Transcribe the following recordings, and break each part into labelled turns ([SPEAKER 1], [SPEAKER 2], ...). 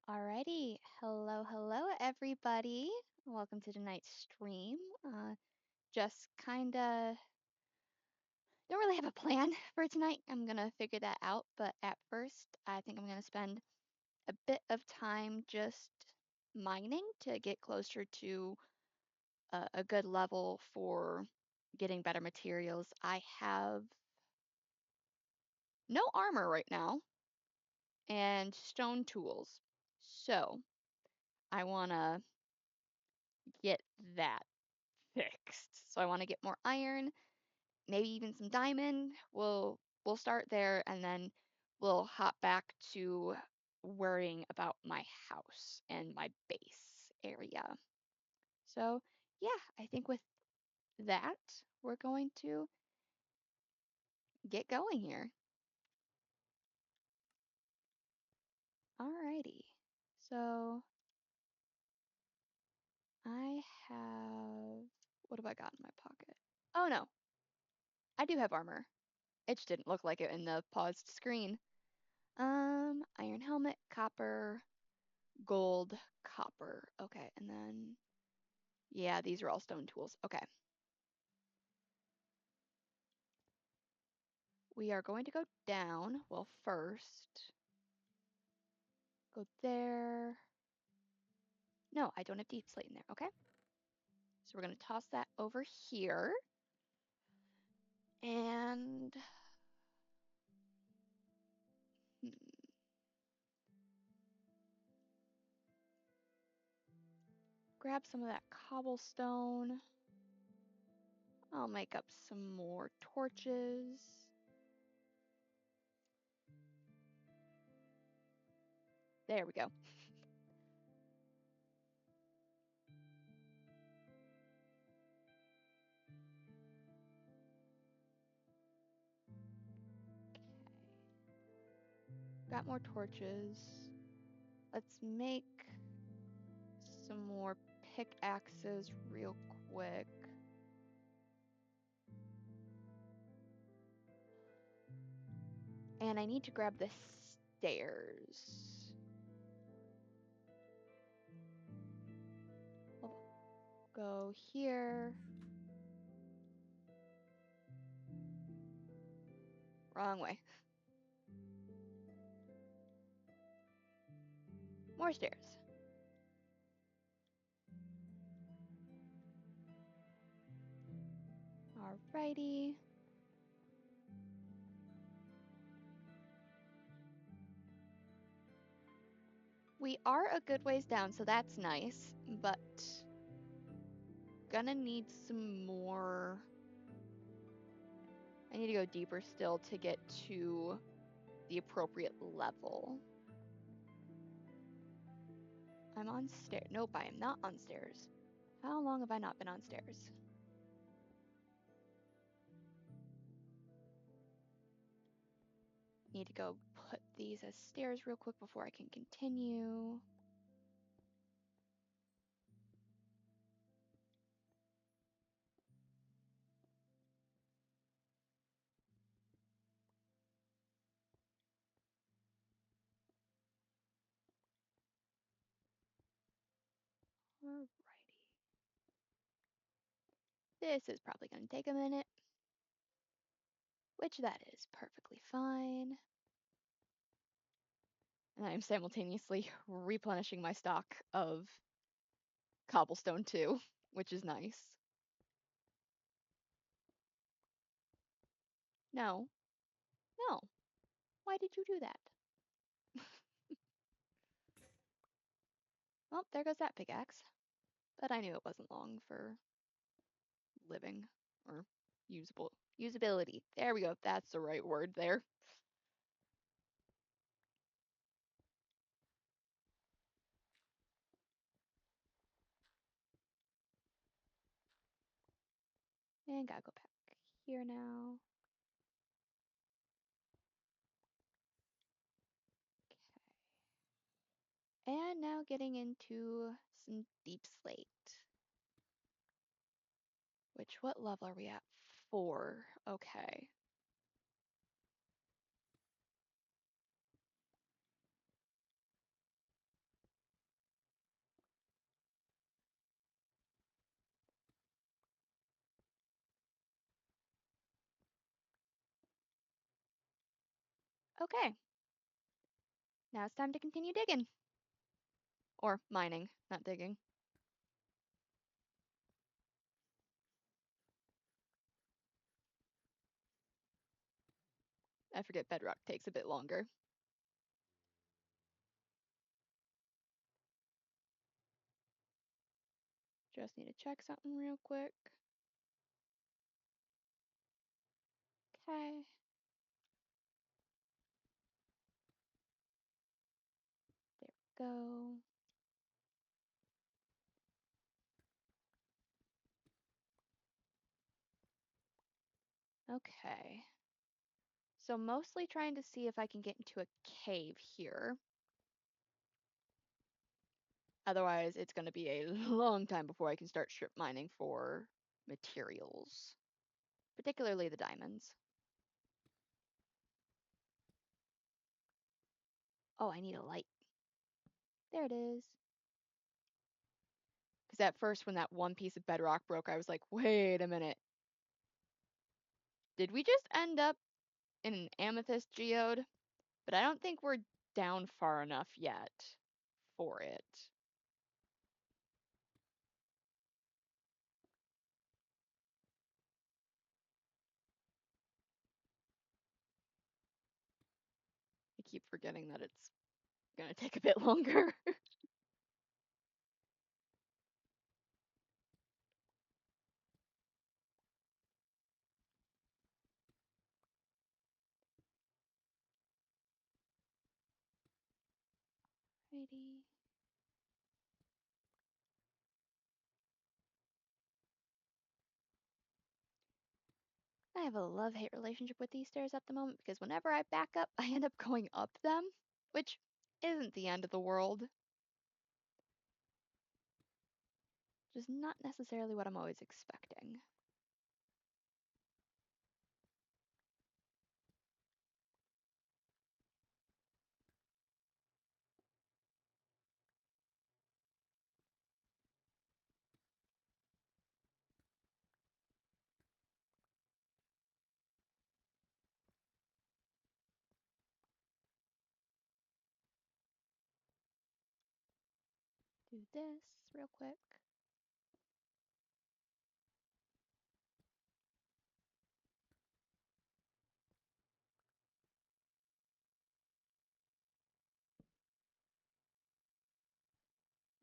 [SPEAKER 1] Alrighty, hello everybody. Welcome to tonight's stream. Just kinda don't really have a plan for tonight. I'm gonna figure that out, but at first, I think I'm gonna spend a bit of time just mining to get closer to a good level for getting better materials. I have no armor right now and stone tools, so I wanna get that fixed. So I want to get more iron, maybe even some diamond. We'll start there and then we'll hop back to worrying about my house and my base area. So yeah, I think with that, we're going to get going here. Alrighty. So I have, what have I got in my pocket? Oh no, I do have armor. It just didn't look like it in the paused screen. Iron helmet, copper, gold, copper. Okay, and then, yeah, these are all stone tools. Okay. We are going to go down. Well, first, go there. No, I don't have deep slate in there. Okay. So we're going to toss that over here. And grab some of that cobblestone. I'll make up some more torches. There we go. Got more torches. Let's make some more pickaxes real quick. And I need to grab the stairs. I'll go here. Wrong way. More stairs. Alrighty. We are a good ways down, so that's nice, but gonna need some more. I need to go deeper still to get to the appropriate level. I'm on stairs. Nope, I am not on stairs. How long have I not been on stairs? Need to go put these as stairs real quick before I can continue. Alrighty. This is probably going to take a minute, which that is perfectly fine. And I'm simultaneously replenishing my stock of cobblestone too, which is nice. No. No. Why did you do that? Well, there goes that pickaxe. But I knew it wasn't long for living or usability. There we go. That's the right word there. And gotta go back here now. Okay. And now getting into some deep slate. Which, what level are we at? 4. Okay. Okay. Now it's time to continue digging. Or mining, not digging. I forget bedrock takes a bit longer. Just need to check something real quick. Okay. There we go. Okay. So mostly trying to see if I can get into a cave here. Otherwise, it's going to be a long time before I can start strip mining for materials, particularly the diamonds. Oh, I need a light. There it is. Because at first, when that one piece of bedrock broke, I was like, wait a minute. Did we just end up in an amethyst geode? But I don't think we're down far enough yet for it. I keep forgetting that it's going to take a bit longer. Righty. I have a love-hate relationship with these stairs at the moment because whenever I back up, I end up going up them, which isn't the end of the world. Just not necessarily what I'm always expecting. Do this real quick.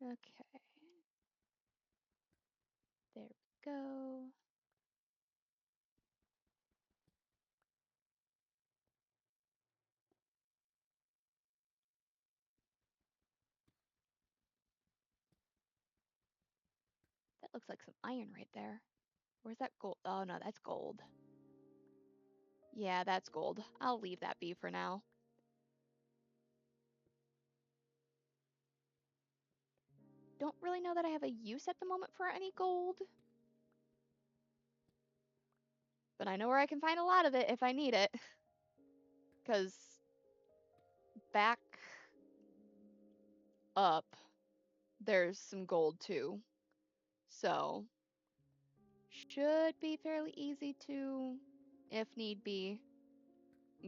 [SPEAKER 1] Okay. There we go. That looks like some iron right there. Where's that gold? Oh no, that's gold. Yeah, that's gold. I'll leave that be for now. Don't really know that I have a use at the moment for any gold. But I know where I can find a lot of it if I need it. Because back up, there's some gold too. So, should be fairly easy to, if need be,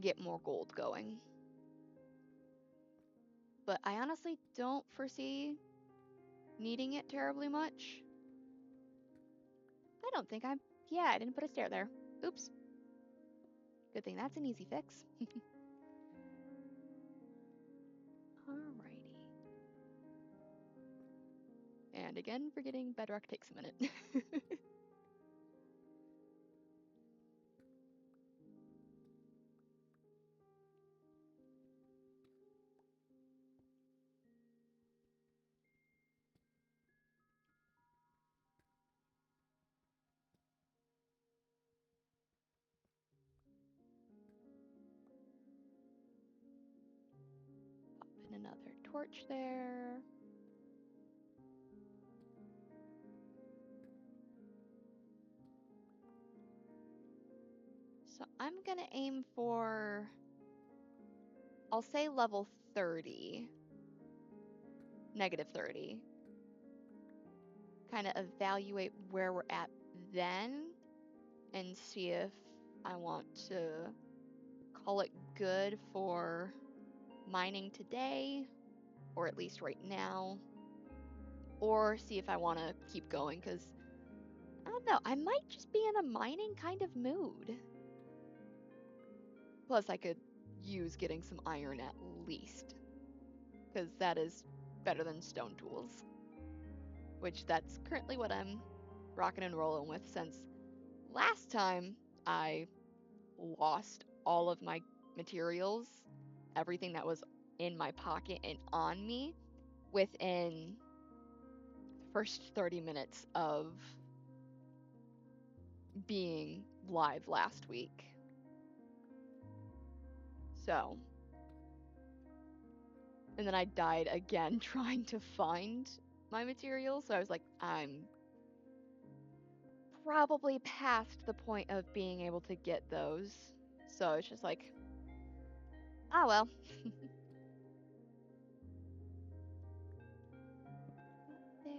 [SPEAKER 1] get more gold going. But I honestly don't foresee needing it terribly much. I don't think I'm... Yeah, I didn't put a stair there. Oops. Good thing that's an easy fix. Alrighty. And again, forgetting bedrock takes a minute. Pop in another torch there. So I'm gonna aim for, I'll say level 30, negative 30. Kind of evaluate where we're at then and see if I want to call it good for mining today, or at least right now, or see if I want to keep going, because I don't know, I might just be in a mining kind of mood. Plus, I could use getting some iron at least, because that is better than stone tools, which that's currently what I'm rocking and rolling with since last time I lost all of my materials, everything that was in my pocket and on me within the first 30 minutes of being live last week. So, and then I died again trying to find my materials. So I was like, I'm probably past the point of being able to get those. So it's just like, ah, well. There.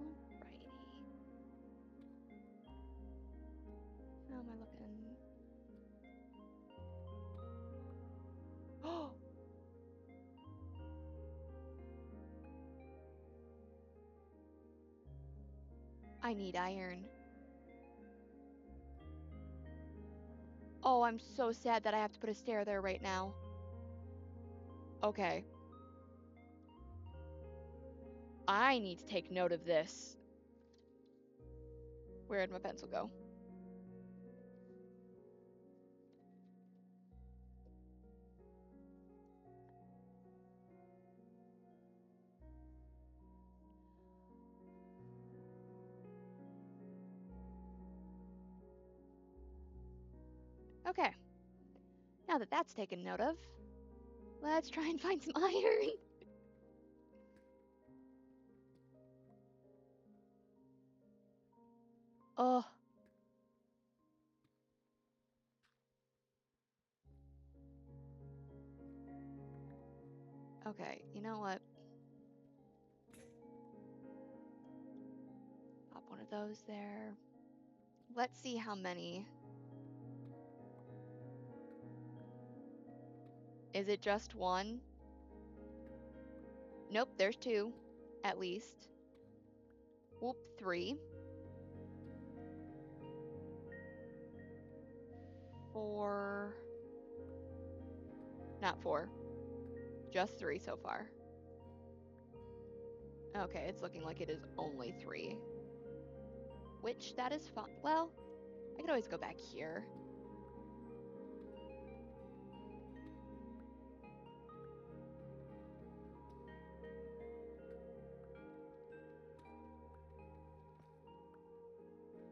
[SPEAKER 1] Alrighty. How am I looking? Oh, I need iron. Oh, I'm so sad that I have to put a stair there right now. Okay. I need to take note of this. Where'd my pencil go? Okay. Now that that's taken note of, let's try and find some iron. Oh. Okay, you know what? Pop one of those there. Let's see how many. Is it just one? Nope, there's two, at least. Whoop, three. Four. Not four. Just three so far. Okay, it's looking like it is only three. Which, that is fine. Well, I could always go back here.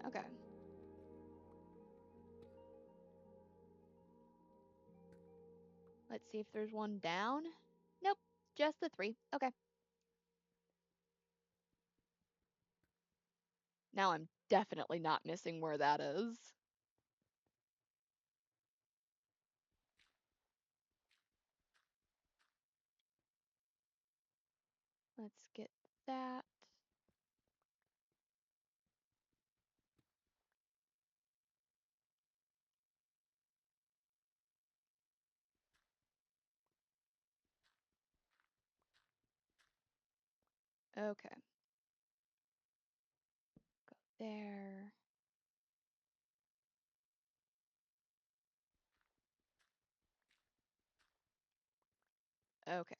[SPEAKER 1] Okay. Let's see if there's one down. Nope, just the three. Okay. Now I'm definitely not missing where that is. Let's get that. Okay. Go there. Okay.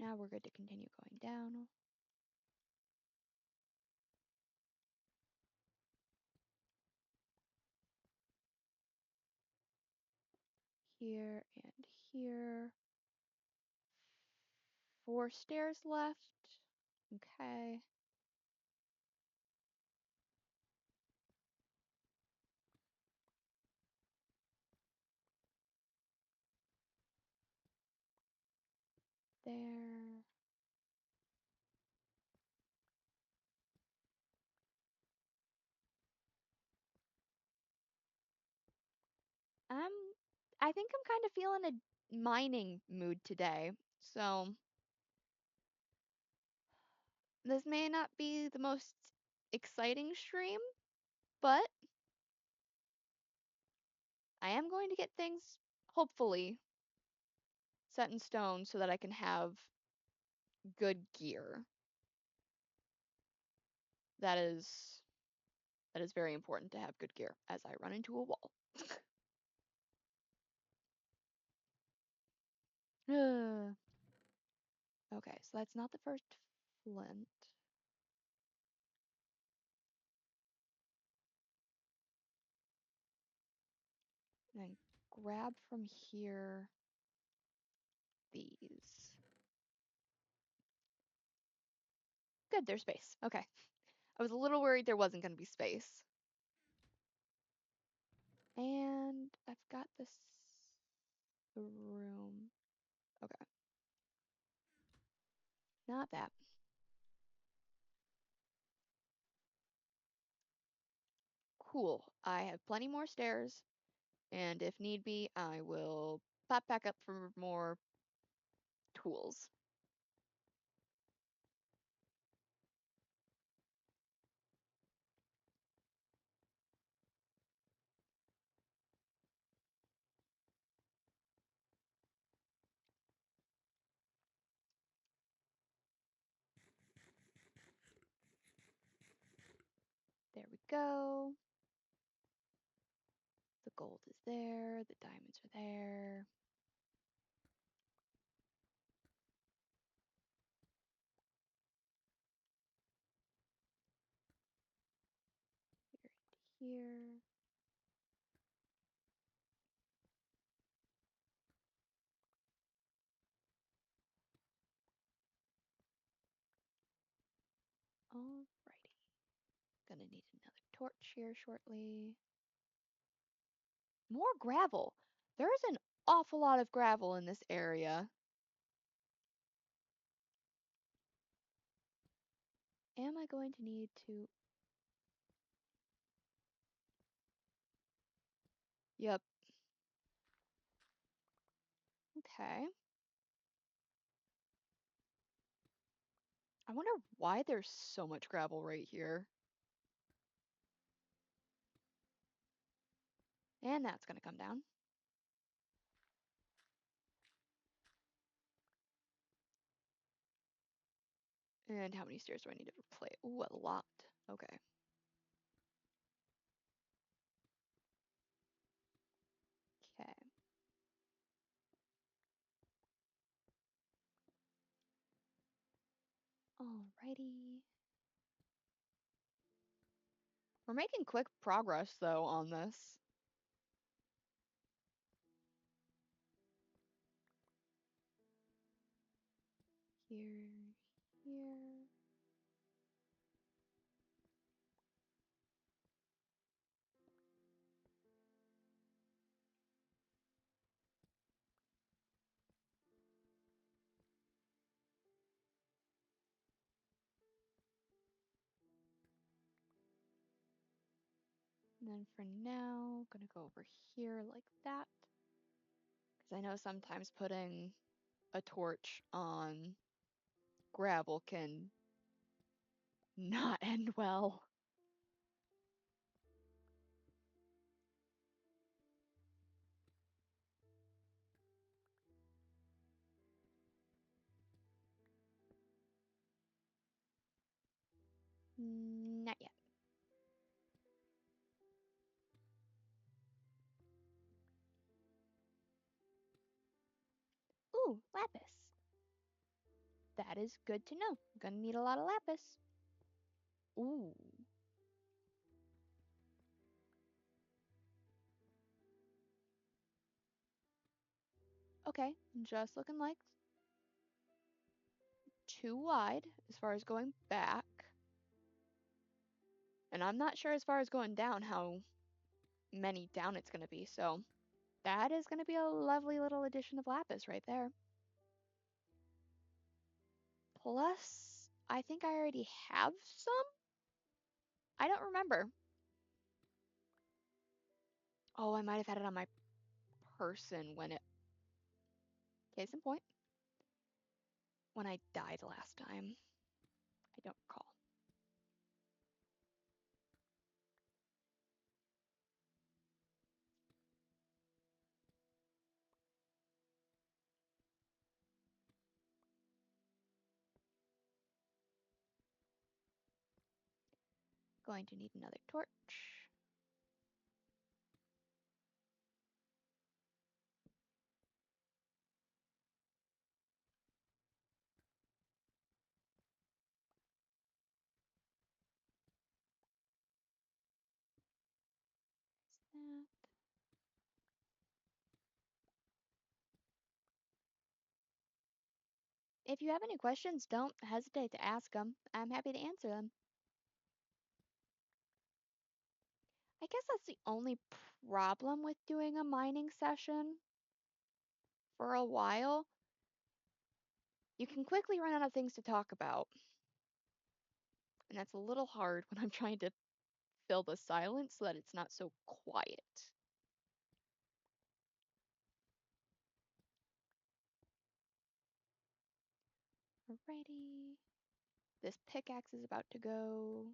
[SPEAKER 1] Now we're good to continue going down. Here and here. 4 stairs left. Okay. There. I'm I think I'm kind of feeling a mining mood today. So this may not be the most exciting stream, but I am going to get things, hopefully, set in stone so that I can have good gear. That is very important to have good gear as I run into a wall. Okay, so that's not the first flint. Then grab from here these. Good, there's space. Okay. I was a little worried there wasn't going to be space. And I've got this room. Okay. Not that. Cool. I have plenty more stairs, and if need be, I will pop back up for more tools. There we go. The gold is there, the diamonds are there. Here. Alrighty. Gonna need another torch here shortly. More gravel. There's an awful lot of gravel in this area. Am I going to need to... Yep. Okay. I wonder why there's so much gravel right here. And that's gonna come down. And how many stairs do I need to replace? Ooh, a lot. Okay. Okay. Alrighty. We're making quick progress, though, on this. Here, here. And then for now, gonna go over here like that. Because I know sometimes putting a torch on gravel can not end well. Not yet. Ooh, lapis. That is good to know. I'm gonna need a lot of lapis. Ooh. Okay, just looking like too wide as far as going back. And I'm not sure as far as going down how many down it's gonna be, so that is gonna be a lovely little addition of lapis right there. Plus, I think I already have some? I don't remember. Oh, I might have had it on my person when it... Case in point. when I died last time. I don't recall. Going to need another torch. That. If you have any questions, don't hesitate to ask them. I'm happy to answer them. I guess that's the only problem with doing a mining session for a while. You can quickly run out of things to talk about. And that's a little hard when I'm trying to fill the silence so that it's not so quiet. Alrighty. This pickaxe is about to go.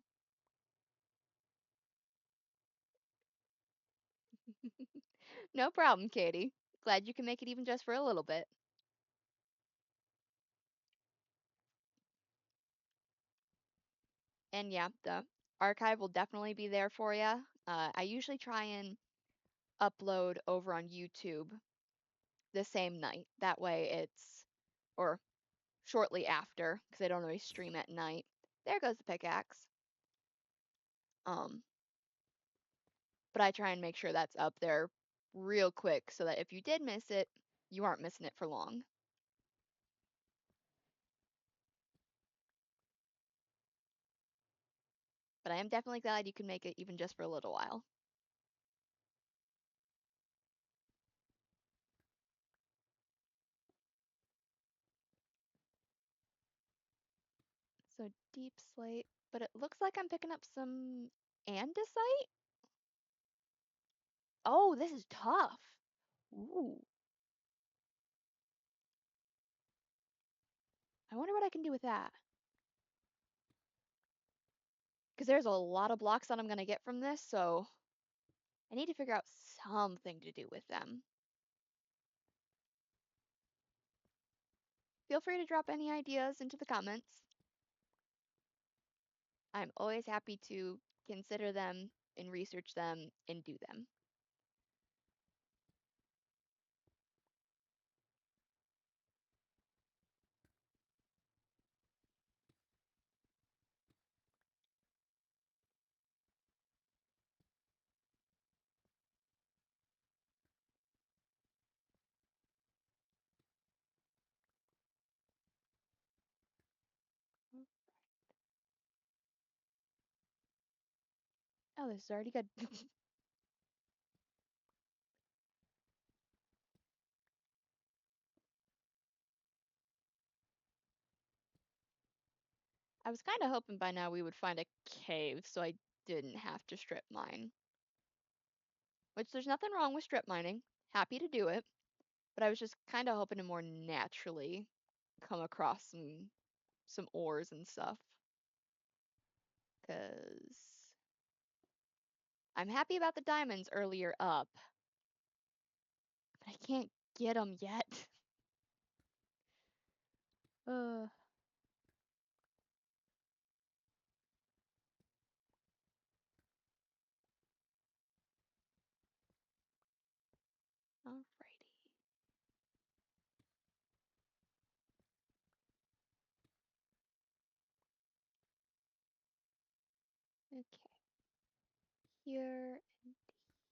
[SPEAKER 1] No problem, Katie. Glad you can make it even just for a little bit. And yeah, the archive will definitely be there for you. I usually try and upload over on YouTube the same night. That way it's, or shortly after, because I don't always stream at night. There goes the pickaxe. Um, but I try and make sure that's up there real quick so that if you did miss it, you aren't missing it for long. But I am definitely glad you can make it even just for a little while. So deep slate, but it looks like I'm picking up some andesite. Oh, this is tough. Ooh. I wonder what I can do with that. Because there's a lot of blocks that I'm going to get from this, so I need to figure out something to do with them. Feel free to drop any ideas into the comments. I'm always happy to consider them and research them and do them. Oh, this is already good. I was kind of hoping by now we would find a cave so I didn't have to strip mine. Which there's nothing wrong with strip mining. Happy to do it. But I was just kind of hoping to more naturally come across some ores and stuff. Cause I'm happy about the diamonds earlier up, but I can't get them yet. uh, alrighty. Okay. Here and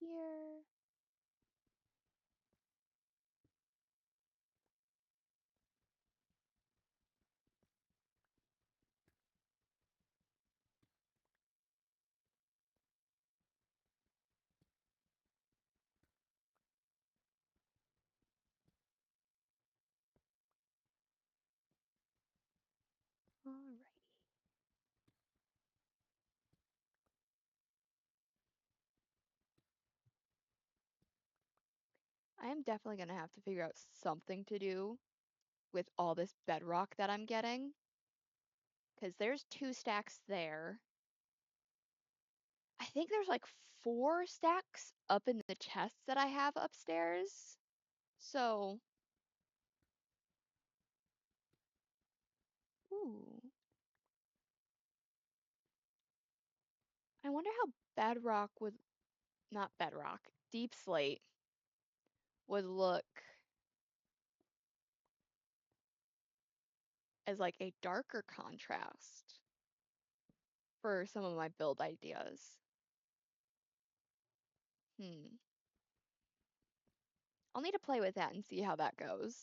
[SPEAKER 1] here. Alrighty. I am definitely gonna have to figure out something to do with all this bedrock that I'm getting. Because there's 2 stacks there. I think there's like 4 stacks up in the chests that I have upstairs. So, ooh. I wonder how bedrock would, not bedrock, deep slate would look as like a darker contrast for some of my build ideas. I'll need to play with that and see how that goes.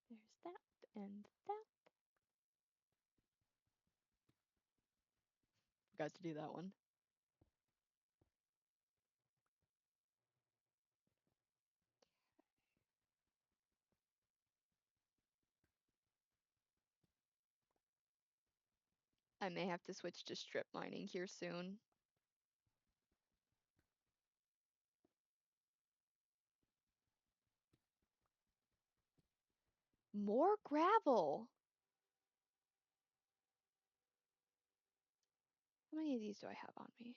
[SPEAKER 1] There's that and that. Forgot to do that one. I may have to switch to strip mining here soon. More gravel. How many of these do I have on me?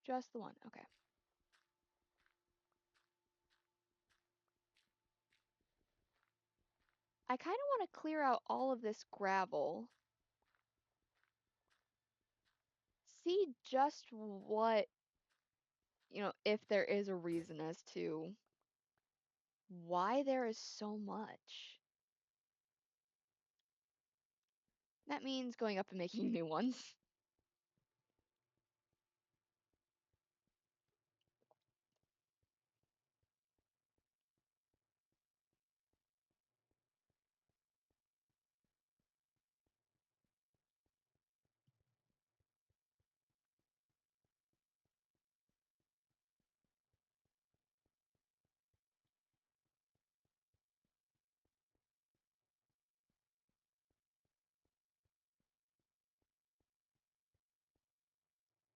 [SPEAKER 1] Just the one. Okay. I kind of want to clear out all of this gravel. See just what, if there is a reason as to why there is so much. That means going up and making new ones.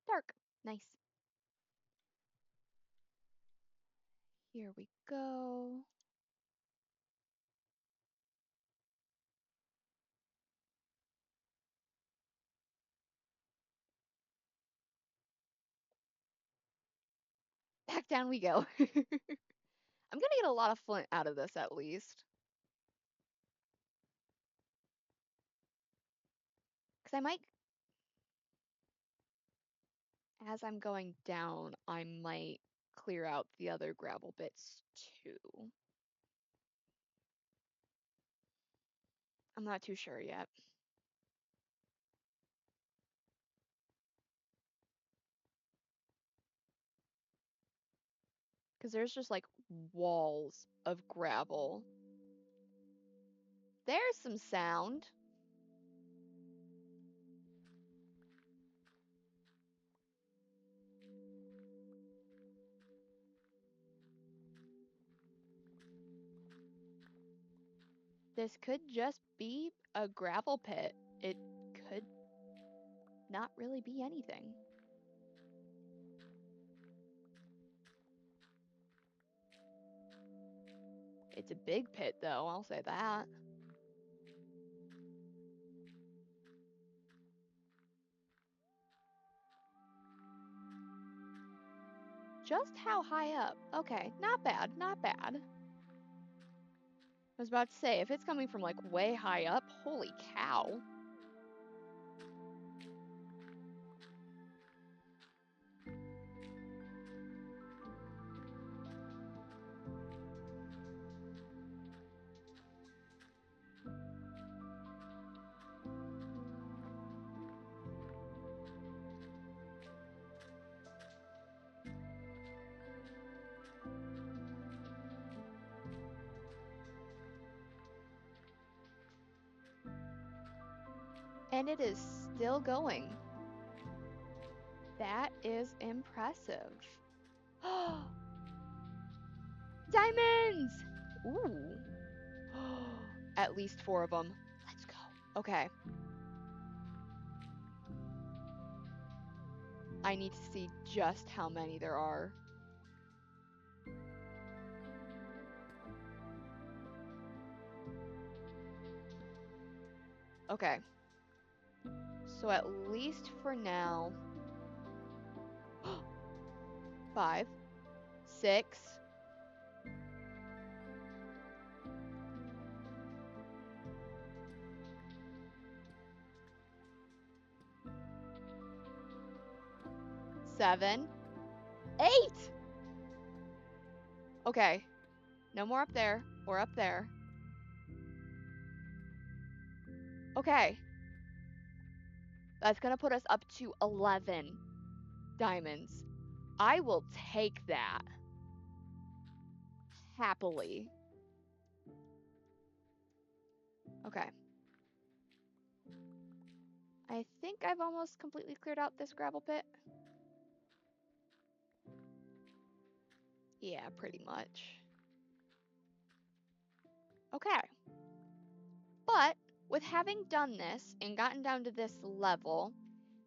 [SPEAKER 1] Dark. Nice. Here we go. Back down we go. I'm gonna get a lot of flint out of this at least. Because I might, as I'm going down, I might clear out the other gravel bits too. I'm not too sure yet. Because there's just like walls of gravel. There's some sound. This could just be a gravel pit. It could not really be anything. It's a big pit though, I'll say that. Just how high up? Okay, not bad, not bad. I was about to say, if it's coming from like way high up, holy cow. And it is still going. That is impressive. Diamonds! Ooh. At least 4 of them. Let's go. Okay. I need to see just how many there are. Okay. So at least for now, 5, 6, 7, 8! Okay. No more up there or up there. Okay. That's gonna put us up to 11 diamonds. I will take that. Happily. Okay. I think I've almost completely cleared out this gravel pit. Yeah, pretty much. Okay. But with having done this and gotten down to this level,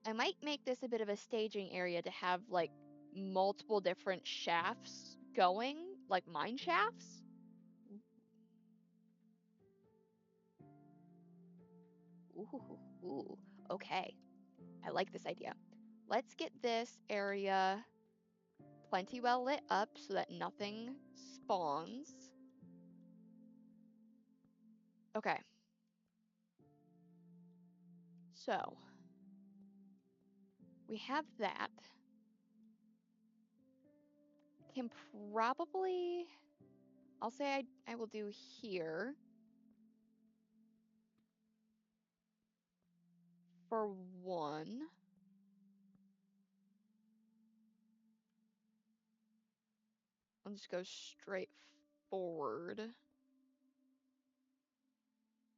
[SPEAKER 1] I might make this a bit of a staging area to have like multiple different shafts going, like mine shafts. Ooh, okay. I like this idea. Let's get this area plenty well lit up so that nothing spawns. Okay. So, we have that. Can probably, I'll say I will do here for 1. I'll just go straight forward.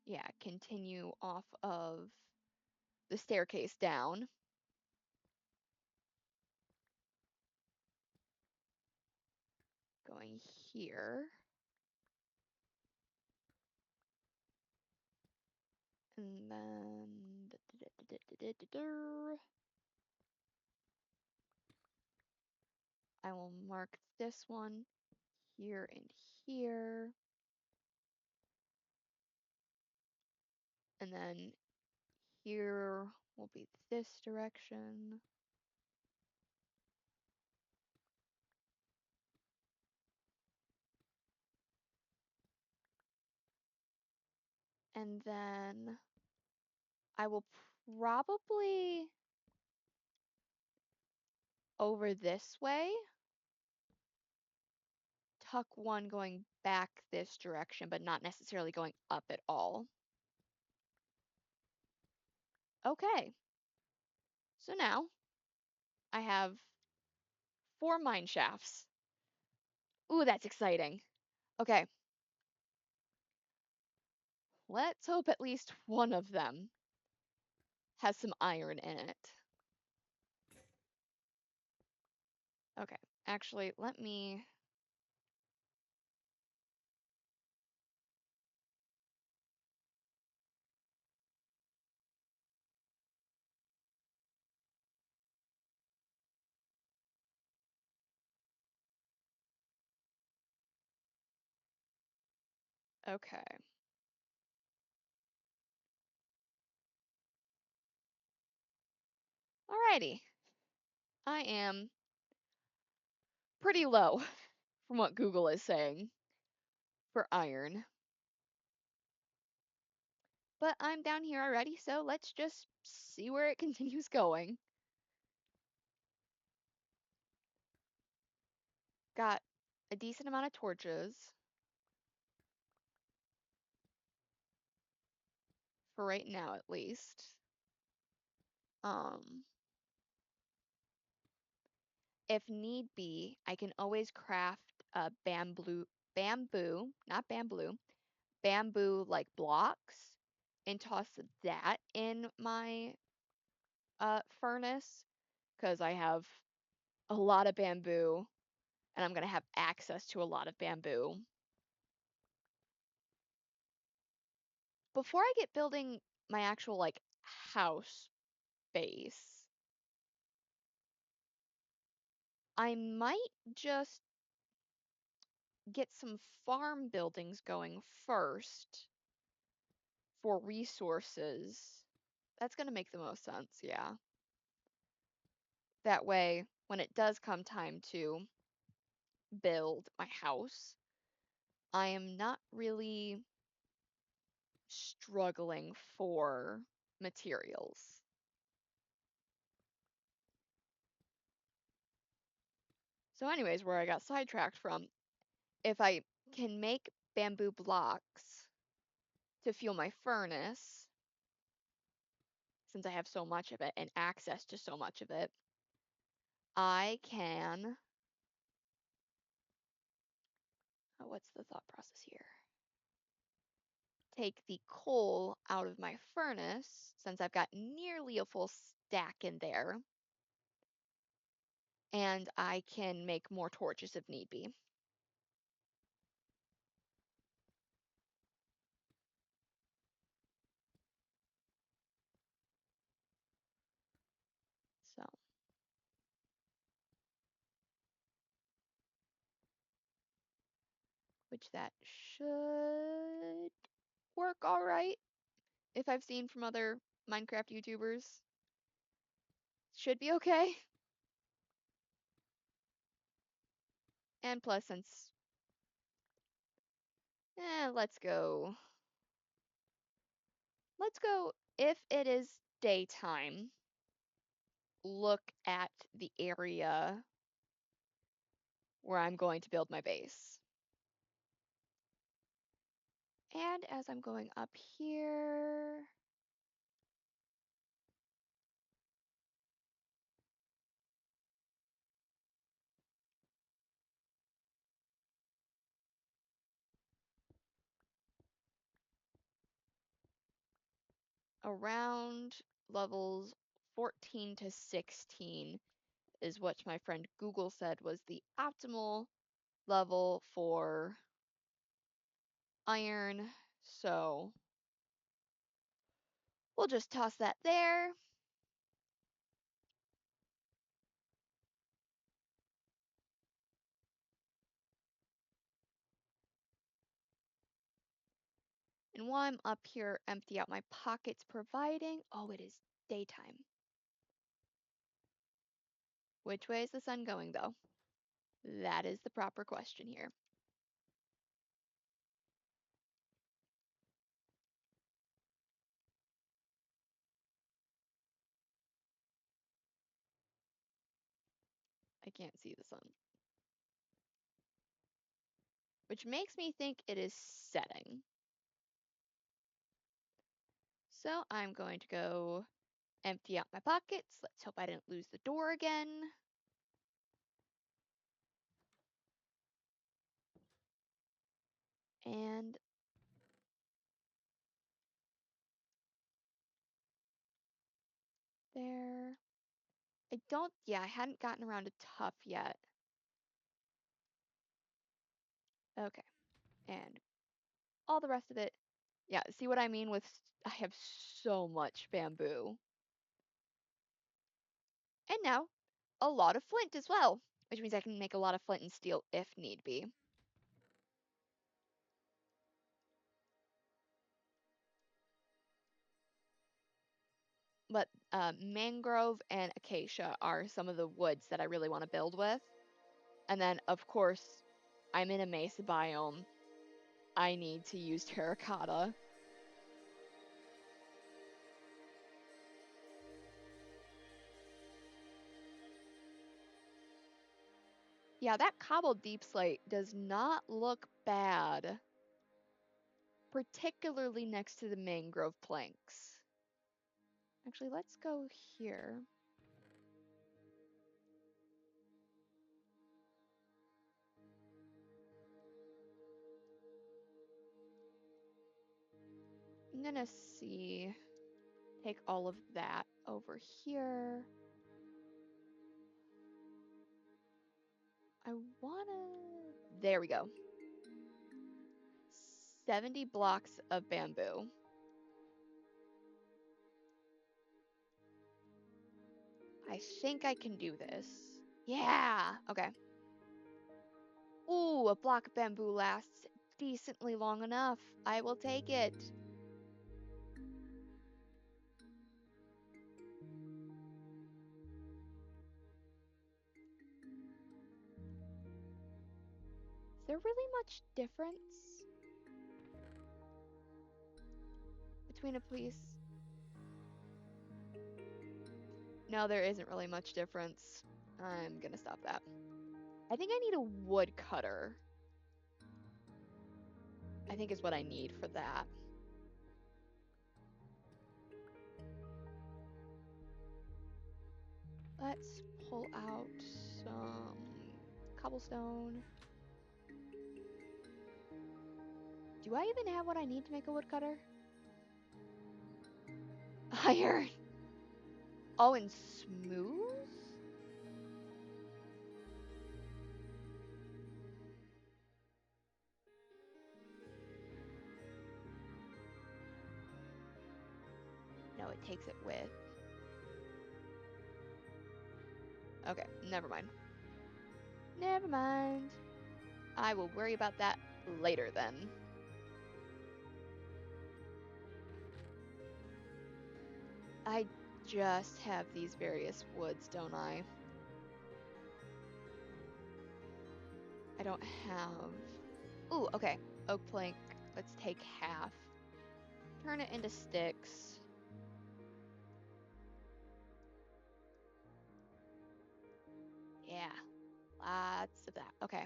[SPEAKER 1] Yeah, continue off of the staircase down. Going here. And then I will mark this one here and here. And then here will be this direction. And then I will probably over this way tuck one going back this direction, but not necessarily going up at all. Okay. So now I have 4 mine shafts. Ooh, that's exciting. Okay. Let's hope at least one of them has some iron in it. Okay. Actually, let me... Okay. Alrighty. I am pretty low from what Google is saying for iron. But I'm down here already, so let's just see where it continues going. Got a decent amount of torches. For right now, at least. Um, if need be, I can always craft a not bamboo like blocks and toss that in my furnace because I have a lot of bamboo and I'm going to have access to a lot of bamboo. Before I get building my actual like house base, I might just get some farm buildings going first for resources. That's going to make the most sense, yeah. That way, when it does come time to build my house, I am not really struggling for materials. So anyways, where I got sidetracked from, if I can make bamboo blocks to fuel my furnace, since I have so much of it and access to so much of it, I can, what's the thought process here? Take the coal out of my furnace, since I've got nearly a full stack in there, and I can make more torches if need be. So, which that should work all right, if I've seen from other Minecraft YouTubers. Should be okay. And plus, since, let's go. Let's go, if it is daytime, look at the area where I'm going to build my base. And as I'm going up here, around levels 14 to 16 is what my friend Google said was the optimal level for iron. So we'll just toss that there. And while I'm up here, empty out my pockets, providing, oh, it is daytime. Which way is the sun going, though? That is the proper question here. I can't see the sun. Which makes me think it is setting. So I'm going to go empty out my pockets. Let's hope I didn't lose the door again. And there. I hadn't gotten around to tough yet. Okay. And all the rest of it. Yeah, see what I mean with, I have so much bamboo. And now, a lot of flint as well, which means I can make a lot of flint and steel if need be. But mangrove and acacia are some of the woods that I really want to build with. And then, of course, I'm in a mesa biome. I need to use terracotta. Yeah, that cobbled deep slate does not look bad, particularly next to the mangrove planks. Actually, let's go here. I'm gonna see, take all of that over here. I wanna... There we go. 70 blocks of bamboo. I think I can do this. Yeah, okay. Ooh, a block of bamboo lasts decently long enough. I will take it. Is there really much difference between a police? No, there isn't really much difference. I'm gonna stop that. I think I need a wood cutter. I think is what I need for that. Let's pull out some cobblestone. Do I even have what I need to make a woodcutter? Iron. Oh, and smooth? No, it takes it with. Okay, never mind. Never mind. I will worry about that later then. I just have these various woods, don't I? I don't have... Ooh, okay. Oak plank. Let's take half. Turn it into sticks. Yeah. Lots of that. Okay.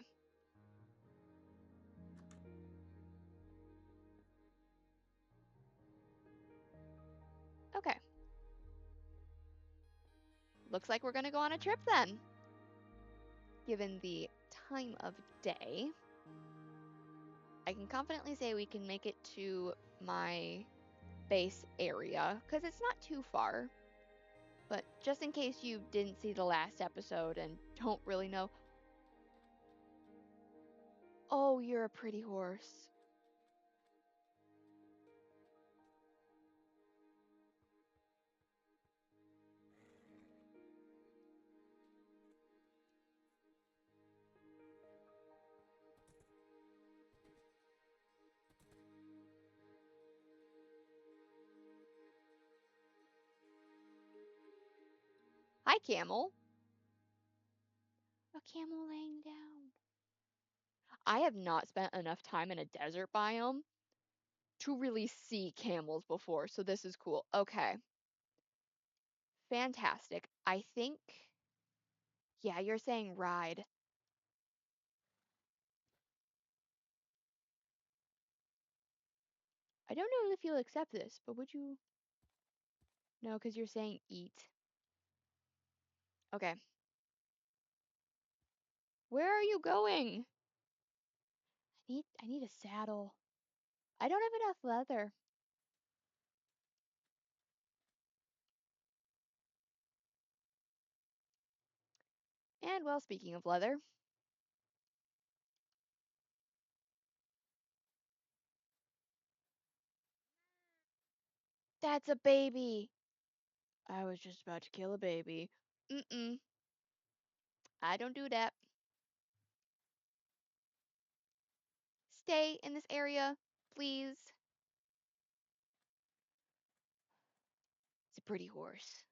[SPEAKER 1] Okay. Looks like we're gonna go on a trip then. Given the time of day, I can confidently say we can make it to my base area because it's not too far. But just in case you didn't see the last episode and don't really know, oh, you're a pretty horse. Hi, camel. A camel laying down. I have not spent enough time in a desert biome to really see camels before, so this is cool. Okay. Fantastic. I think, yeah, you're saying ride. I don't know if you'll accept this, but would you? No, because you're saying eat. Okay. Where are you going? I need a saddle. I don't have enough leather. And well, speaking of leather, that's a baby. I was just about to kill a baby. Mm-mm. I don't do that. Stay in this area, please. It's a pretty horse.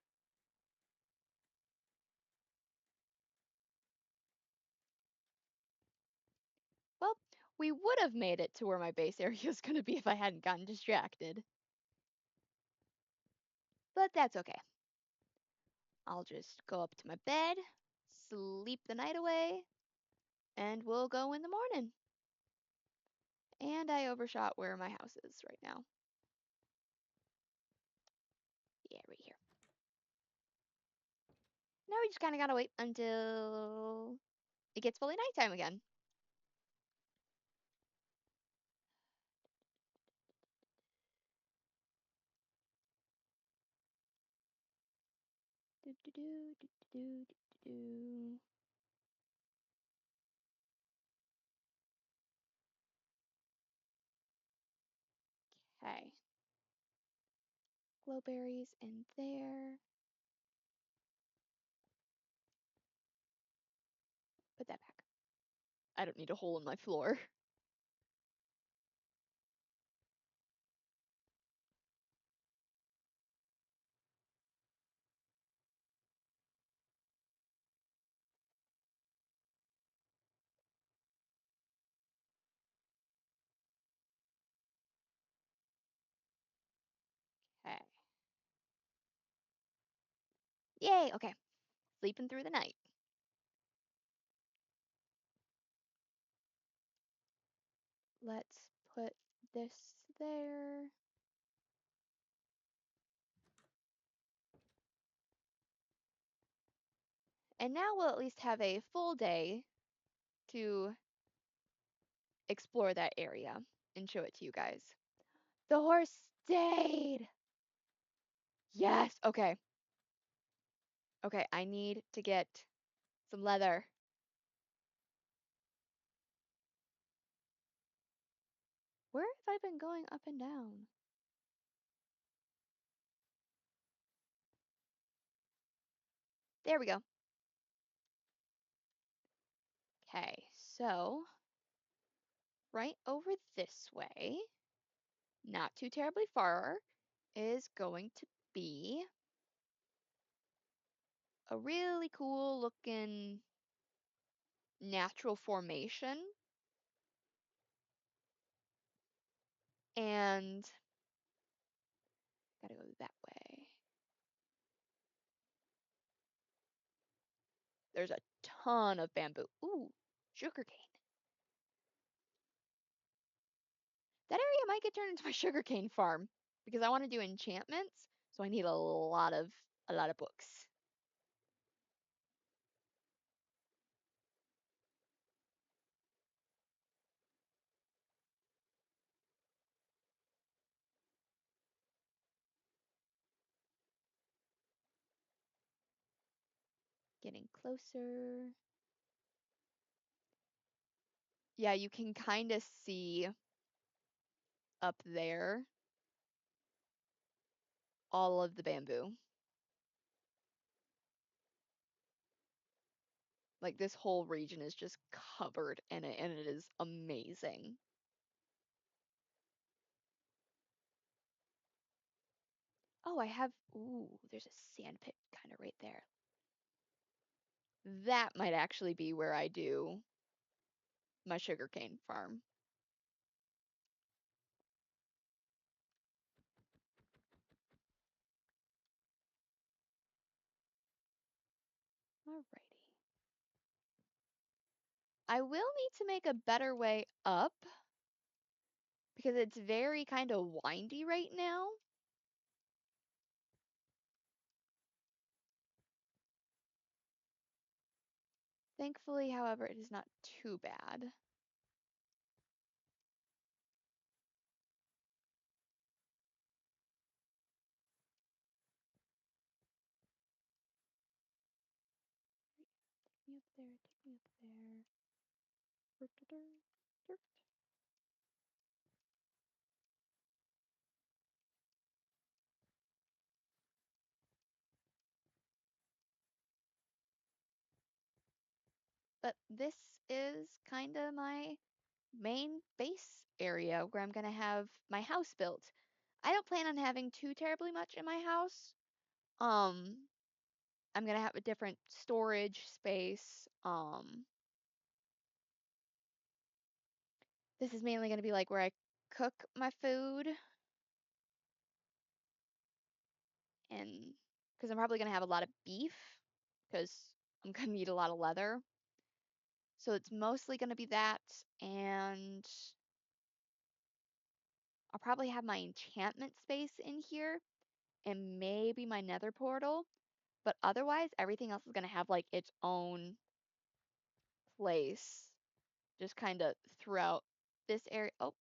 [SPEAKER 1] Well, we would have made it to where my base area is going to be if I hadn't gotten distracted. But that's okay. I'll just go up to my bed, sleep the night away, and we'll go in the morning. And I overshot where my house is right now. Yeah, right here. Now we just kind of gotta wait until it gets fully nighttime again. Do, do, do, do, do, do, do. Okay. Glowberries in there. Put that back. I don't need a hole in my floor. Okay. Yay, okay. Sleeping through the night. Let's put this there. And now we'll at least have a full day to explore that area and show it to you guys. The horse stayed. Yes. Okay. Okay, I need to get some leather. Where have I been going up and down? There we go. Okay, so right over this way, not too terribly far, is going to be a really cool looking natural formation. And gotta go that way. There's a ton of bamboo. Ooh, sugarcane. That area might get turned into my sugarcane farm because I want to do enchantments, so I need a lot of books. Getting closer. Yeah, you can kind of see up there all of the bamboo. Like this whole region is just covered in it and it is amazing. Oh, ooh, there's a sand pit kind of right there. That might actually be where I do my sugarcane farm. Alrighty. I will need to make a better way up because it's very kind of windy right now. Thankfully, however, it is not too bad. Take me up there, take me up there. But this is kind of my main base area where I'm going to have my house built. I don't plan on having too terribly much in my house. Um, I'm going to have a different storage space. This is mainly going to be like where I cook my food. And because I'm probably going to have a lot of beef because I'm going to need a lot of leather. So it's mostly going to be that. And I'll probably have my enchantment space in here and maybe my nether portal. But otherwise, everything else is going to have like its own place just kind of throughout this area. Oh,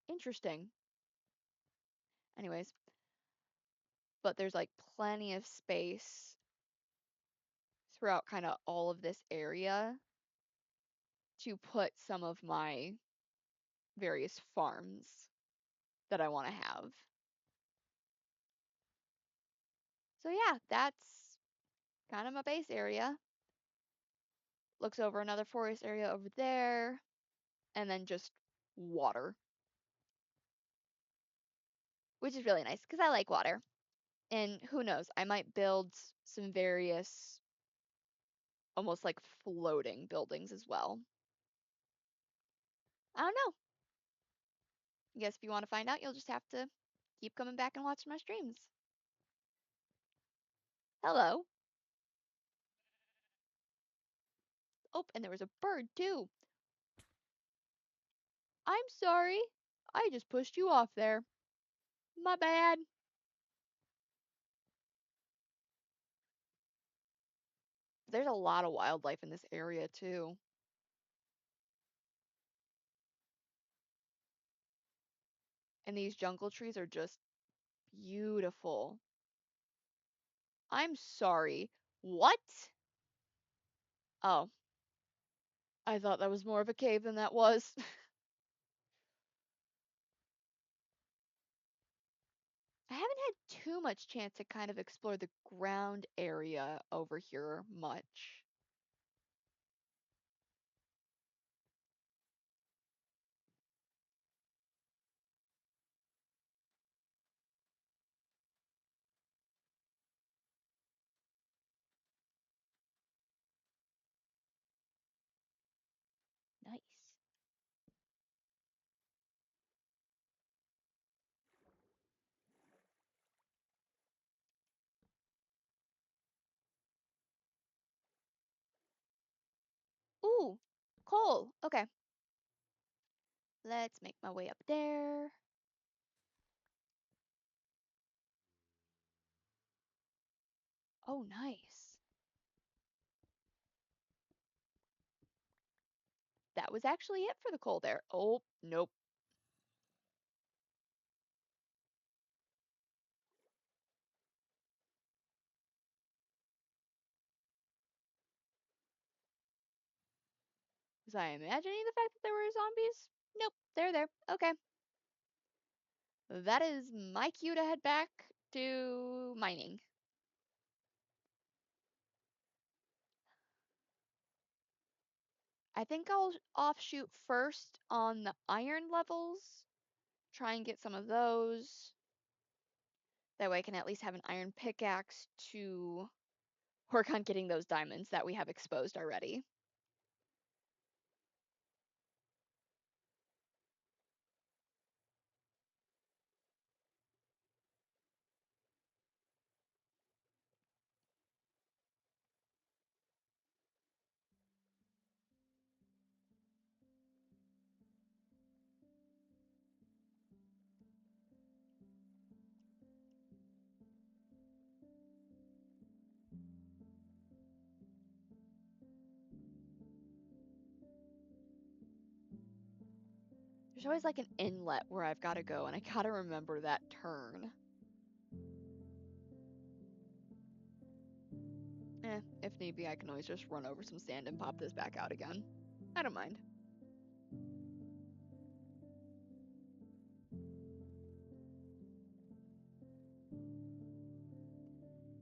[SPEAKER 1] interesting. Anyways, but there's like plenty of space throughout kind of all of this area to put some of my various farms that I want to have. So yeah, that's kind of my base area. Looks over another forest area over there, and then just water, which is really nice because I like water. And who knows, I might build some various almost like floating buildings as well. I don't know. I guess if you want to find out, you'll just have to keep coming back and watching my streams. Hello. Oh, and there was a bird too. I'm sorry. I just pushed you off there. My bad. There's a lot of wildlife in this area too. And these jungle trees are just beautiful. I'm sorry. What? Oh, I thought that was more of a cave than that was. I haven't had too much chance to kind of explore the ground area over here much. Nice. Ooh, coal. Okay. Let's make my way up there. Oh, nice. That was actually it for the coal there. Oh, nope. Was I imagining the fact that there were zombies? Nope, they're there. Okay. That is my cue to head back to mining. I think I'll offshoot first on the iron levels, try and get some of those. That way I can at least have an iron pickaxe to work on getting those diamonds that we have exposed already. There's always like an inlet where I've got to go, and I gotta remember that turn. If need be, I can always just run over some sand and pop this back out again. I don't mind.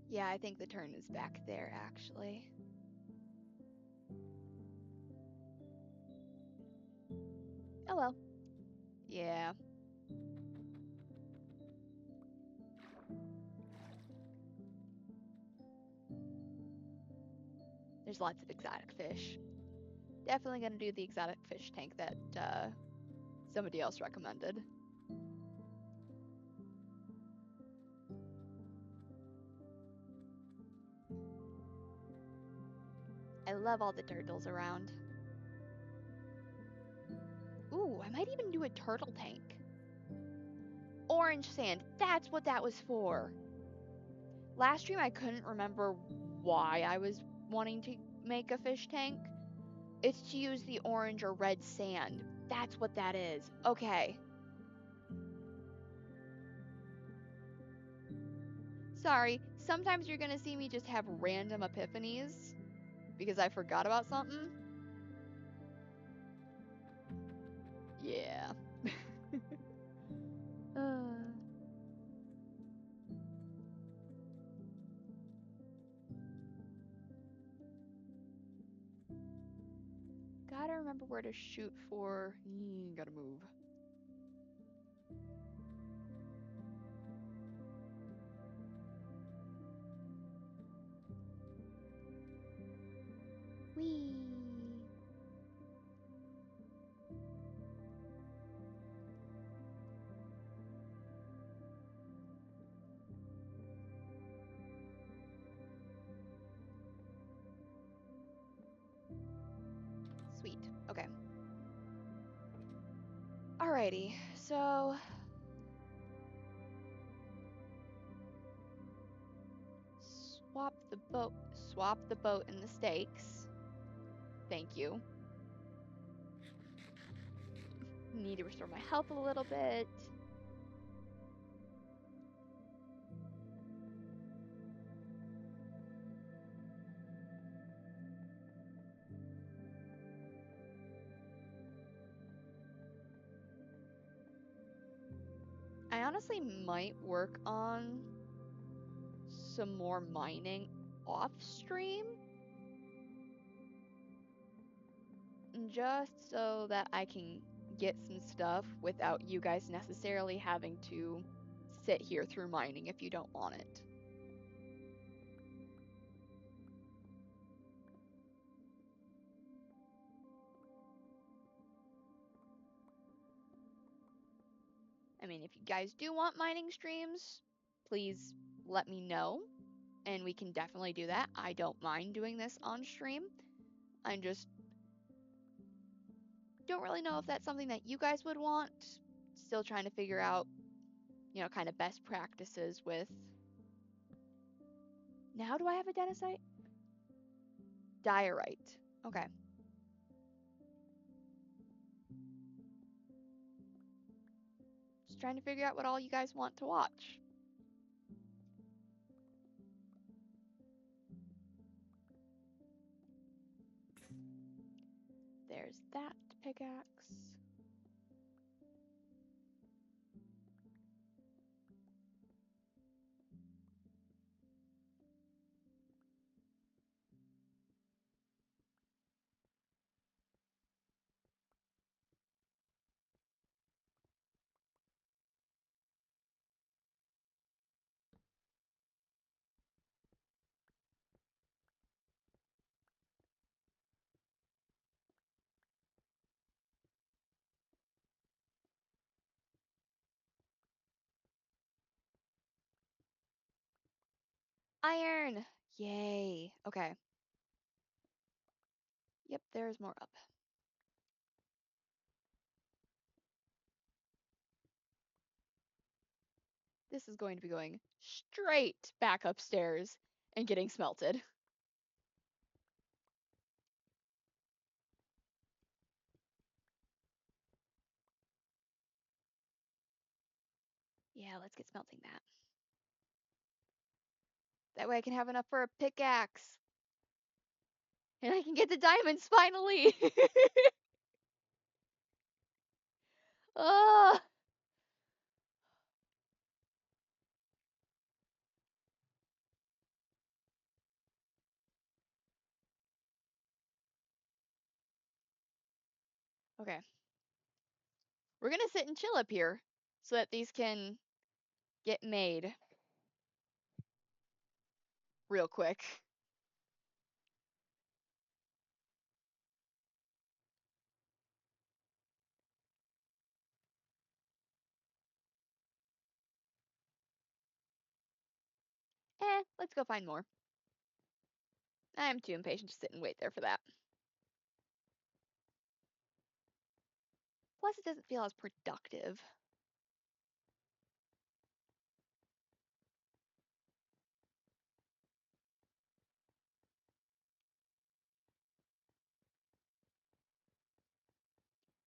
[SPEAKER 1] Yeah, I think the turn is back there, actually. Oh well. Yeah. There's lots of exotic fish. Definitely gonna do the exotic fish tank that somebody else recommended. I love all the turtles around. Ooh, I might even do a turtle tank. Orange sand, that's what that was for. Last stream I couldn't remember why I was wanting to make a fish tank. It's to use the orange or red sand. That's what that is. Okay. Sorry, sometimes you're gonna see me just have random epiphanies because I forgot about something. Yeah. remember where to shoot for. Gotta move. Whee! Sweet. Okay. Alrighty, so swap the boat and the stakes. Thank you. Need to restore my health a little bit. I honestly might work on some more mining off stream, just so that I can get some stuff without you guys necessarily having to sit here through mining if you don't want it. I mean, if you guys do want mining streams, please let me know, and we can definitely do that. I don't mind doing this on stream. I just don't really know if that's something that you guys would want. Still trying to figure out, kind of best practices with. Now do I have a Denisite? Diorite. Okay. Just trying to figure out what all you guys want to watch. There's that pickaxe. Iron! Yay. Okay. Yep, there's more up. This is going to be going straight back upstairs and getting smelted. Yeah, let's get smelting that. That way I can have enough for a pickaxe. And I can get the diamonds finally. Ah. Okay. We're gonna sit and chill up here so that these can get made real quick. Let's go find more. I'm too impatient to sit and wait there for that. Plus, it doesn't feel as productive.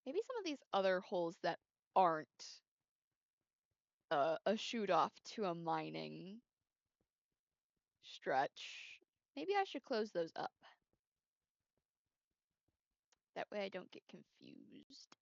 [SPEAKER 1] Maybe some of these other holes that aren't a shoot off to a mining stretch. Maybe I should close those up. That way I don't get confused.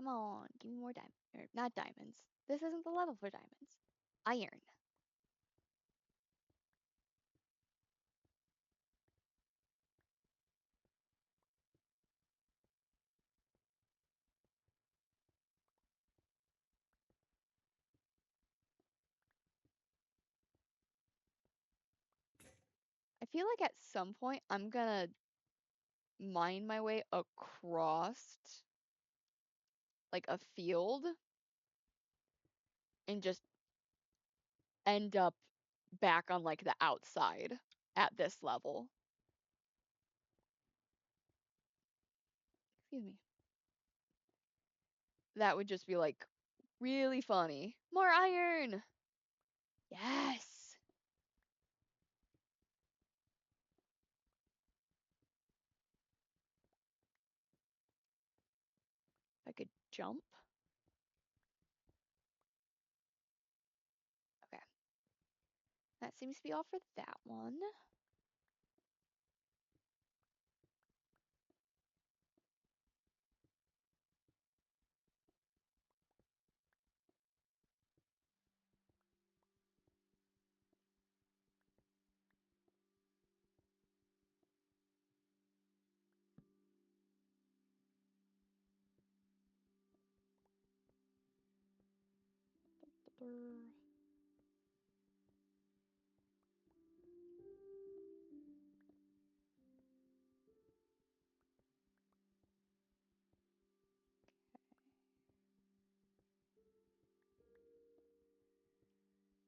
[SPEAKER 1] Come on, give me more diamonds. Or not diamonds. This isn't the level for diamonds. Iron. I feel like at some point I'm gonna mine my way across like a field and just end up back on like the outside at this level. Excuse me. That would just be like really funny. More iron! Yes! If I could jump. Okay. That seems to be all for that one.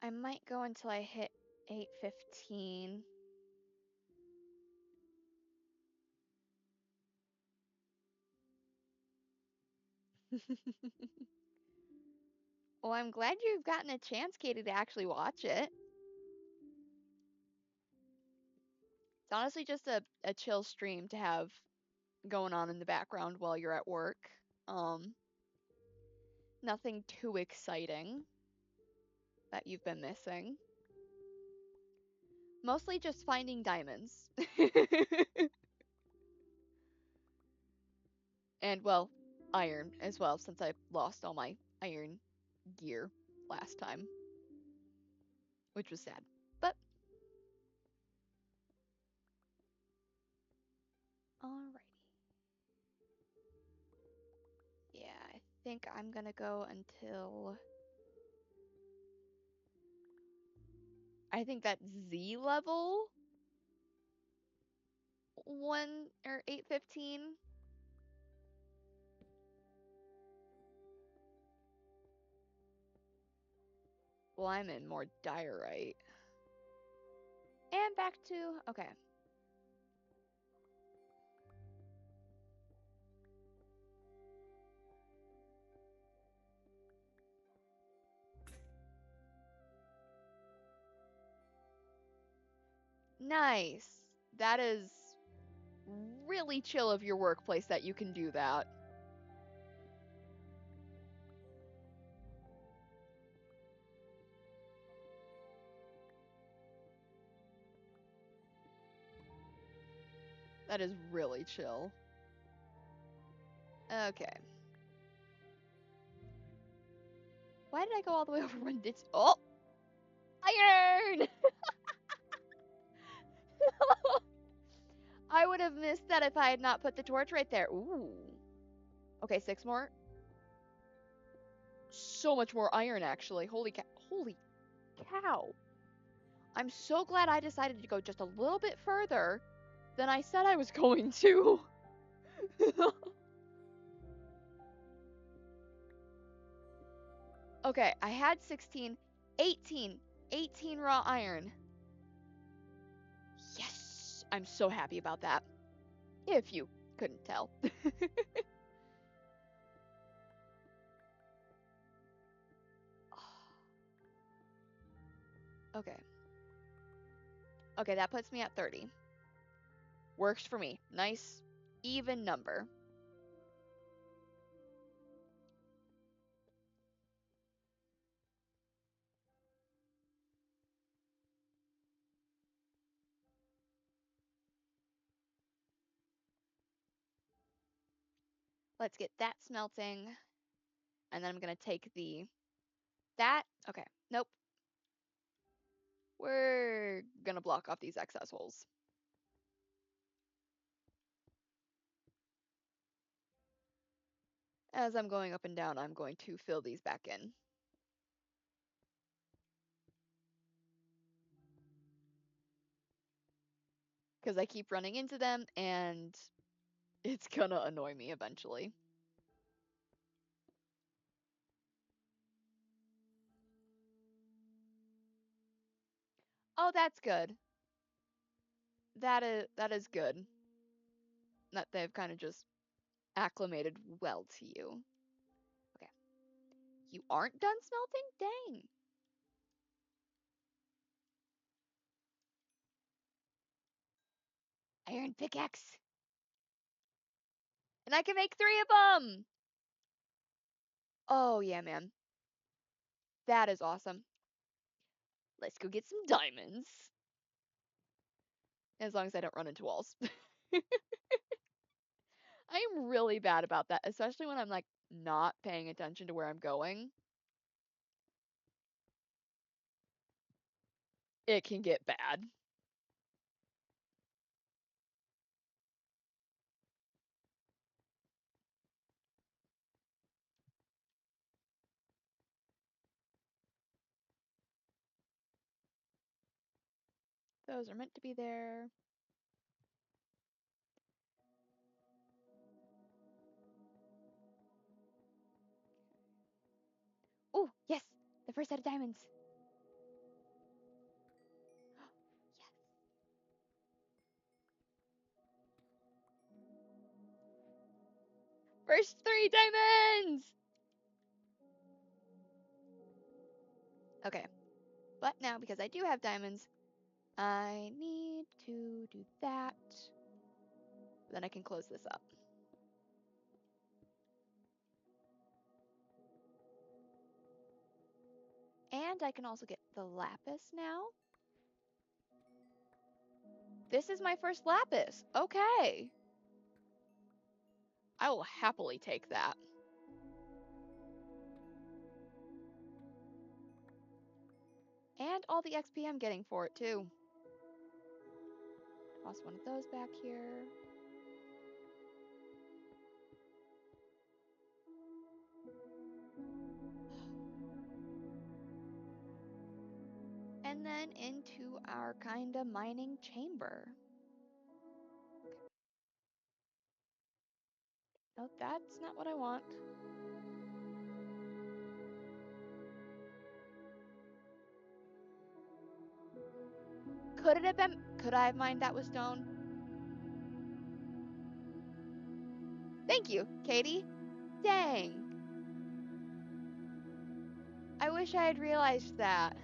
[SPEAKER 1] I might go until I hit 8:15. Well, I'm glad you've gotten a chance, Katie, to actually watch it. It's honestly just a chill stream to have going on in the background while you're at work. Nothing too exciting that you've been missing. Mostly just finding diamonds. And, well, iron as well, since I lost all my iron gear last time. Which was sad. But, alrighty. Yeah, I think I'm gonna go until... I think that's Z level 1 or 8:15. Well, I'm in more diorite. And back to... Okay. Nice. That is really chill of your workplace that you can do that. That is really chill. Okay. Why did I go all the way over when it's... Oh! Iron! I would have missed that if I had not put the torch right there. Ooh. Okay, 6 more. So much more iron, actually. Holy cow. Holy cow. I'm so glad I decided to go just a little bit further than I said I was going to. Okay, I had 16, 18, 18 raw iron. Yes! I'm so happy about that. If you couldn't tell. Okay. Okay, that puts me at 30. Works for me. Nice, even number. Let's get that smelting. And then I'm going to take that. Okay, nope. We're going to block off these excess holes. As I'm going up and down, I'm going to fill these back in. Because I keep running into them, and it's gonna annoy me eventually. Oh, that's good. That is good. That they've kind of just acclimated well to you. Okay. You aren't done smelting? Dang. Iron pickaxe. And I can make 3 of them! Oh, yeah, man. That is awesome. Let's go get some diamonds. As long as I don't run into walls. I am really bad about that, especially when I'm, like, not paying attention to where I'm going. It can get bad. Those are meant to be there. Oh, yes! The first set of diamonds! Yes! First 3 diamonds! Okay. But now, because I do have diamonds, I need to do that. Then I can close this up. And I can also get the lapis now. This is my first lapis. Okay. I will happily take that. And all the XP I'm getting for it, too. Toss one of those back here. And then into our kind of mining chamber. No, that's not what I want. Could it have been? Could I have mined that with stone? Thank you, Katie. Dang. I wish I had realized that.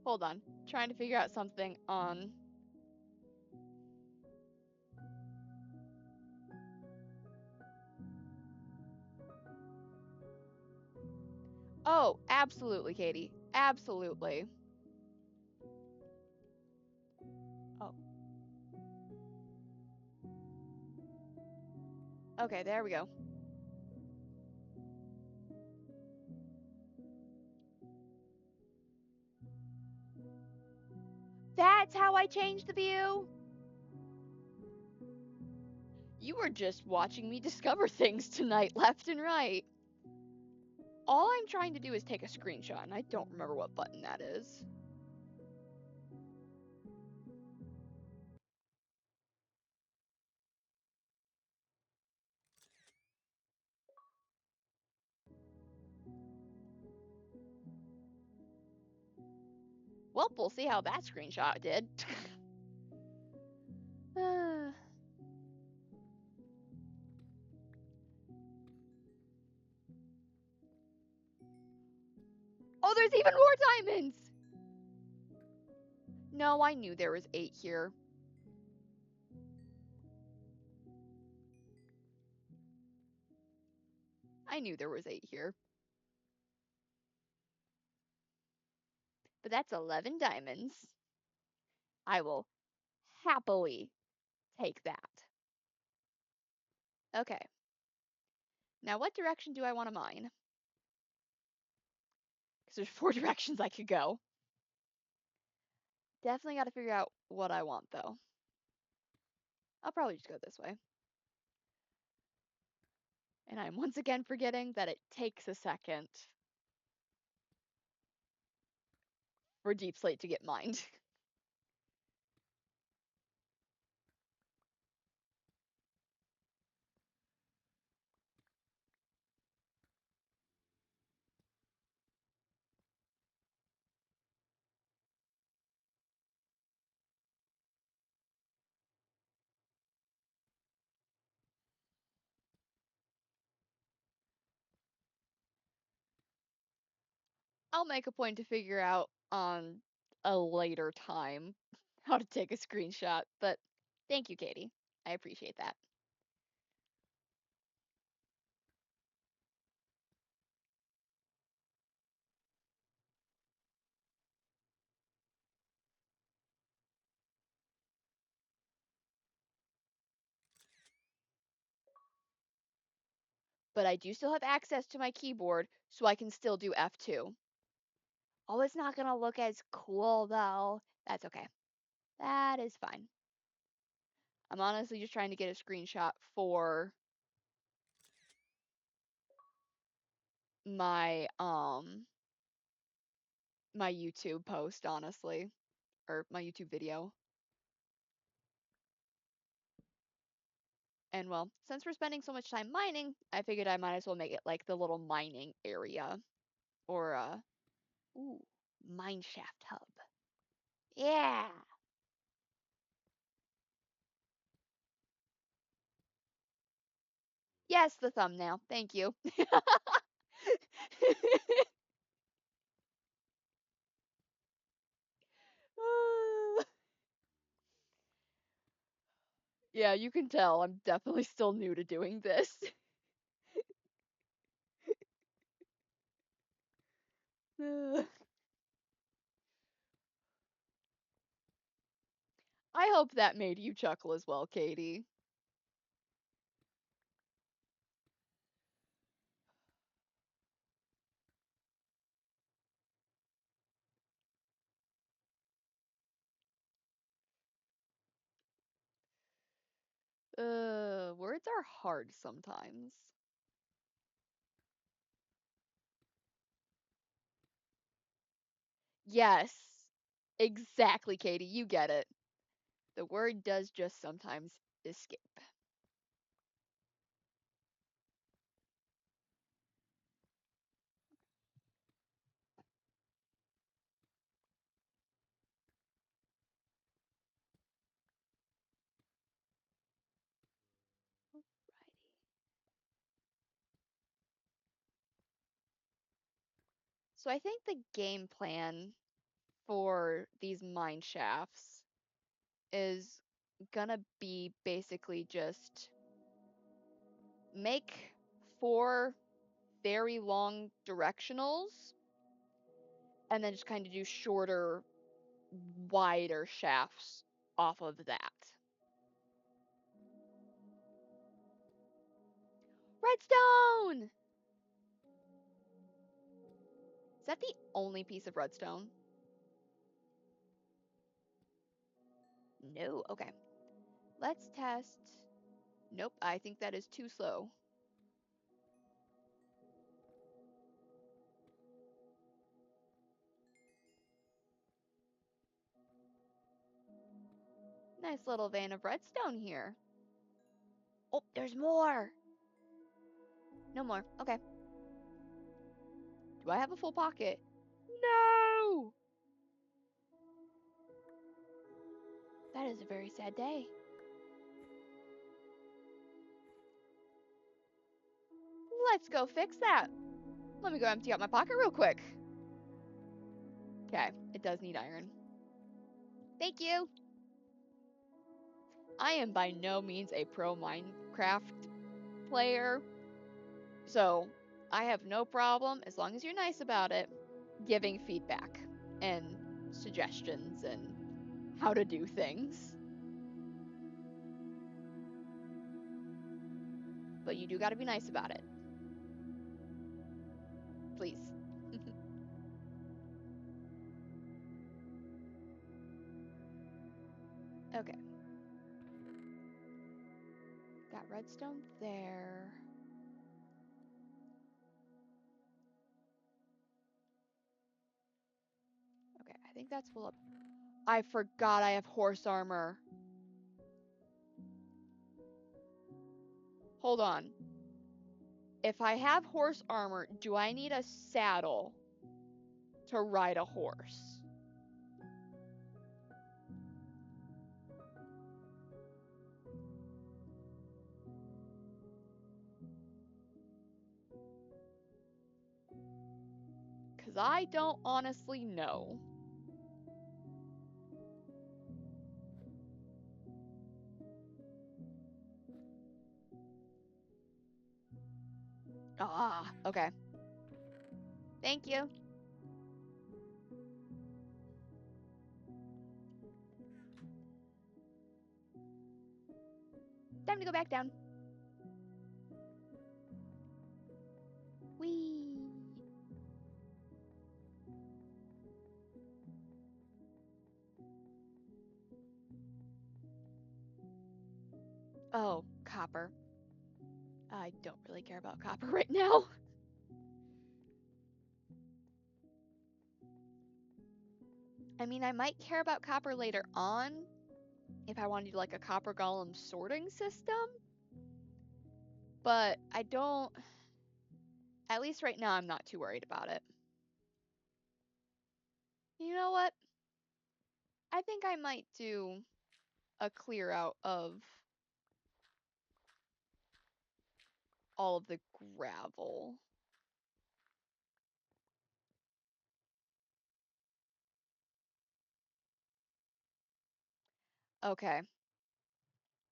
[SPEAKER 1] Hold on. Trying to figure out something on... Oh, absolutely, Katie. Absolutely. Oh. Okay, there we go. That's how I changed the view? You were just watching me discover things tonight, left and right. All I'm trying to do is take a screenshot, and I don't remember what button that is. Well, we'll see how that screenshot did. Oh, there's even more diamonds! No, I knew there was 8 here. I knew there was 8 here. But that's 11 diamonds. I will happily take that. Okay. Now, what direction do I want to mine? Because there's 4 directions I could go. Definitely got to figure out what I want, though. I'll probably just go this way. And I'm once again forgetting that it takes a second for Deep Slate to get mined. I'll make a point to figure out on a later time how to take a screenshot, but thank you, Katie. I appreciate that. But I do still have access to my keyboard, so I can still do F2. Oh, it's not gonna look as cool though. That's okay. That is fine. I'm honestly just trying to get a screenshot for my my YouTube post, honestly, or my YouTube video. And well, since we're spending so much time mining, I figured I might as well make it like the little mining area or ooh, mine shaft hub. Yeah. Yes, the thumbnail. Thank you. Yeah, you can tell I'm definitely still new to doing this. I hope that made you chuckle as well, Katie. Words are hard sometimes. Yes, exactly, Katie. You get it. The word does just sometimes escape. Alrighty. So I think the game plan for these mine shafts is gonna be basically just make 4 very long directionals and then just kind of do shorter, wider shafts off of that. Redstone! Is that the only piece of redstone? No. Okay. Let's test. Nope, I think that is too slow. Nice little vein of redstone here. Oh, there's more! No more. Okay. Do I have a full pocket? No! That is a very sad day. Let's go fix that. Let me go empty out my pocket real quick. Okay, it does need iron. Thank you! I am by no means a pro Minecraft player, so I have no problem, as long as you're nice about it, giving feedback and suggestions and how to do things. But you do gotta be nice about it. Please. Okay. Got redstone there. Okay, I think that's full up. I forgot I have horse armor. Hold on. If I have horse armor, do I need a saddle to ride a horse? Because I don't honestly know. Ah, okay. Thank you. Time to go back down. Whee! Oh, copper. I don't really care about copper right now. I mean, I might care about copper later on if I wanted to do like a copper golem sorting system, but I don't, at least right now, I'm not too worried about it. You know what? I think I might do a clear out of all of the gravel. Okay.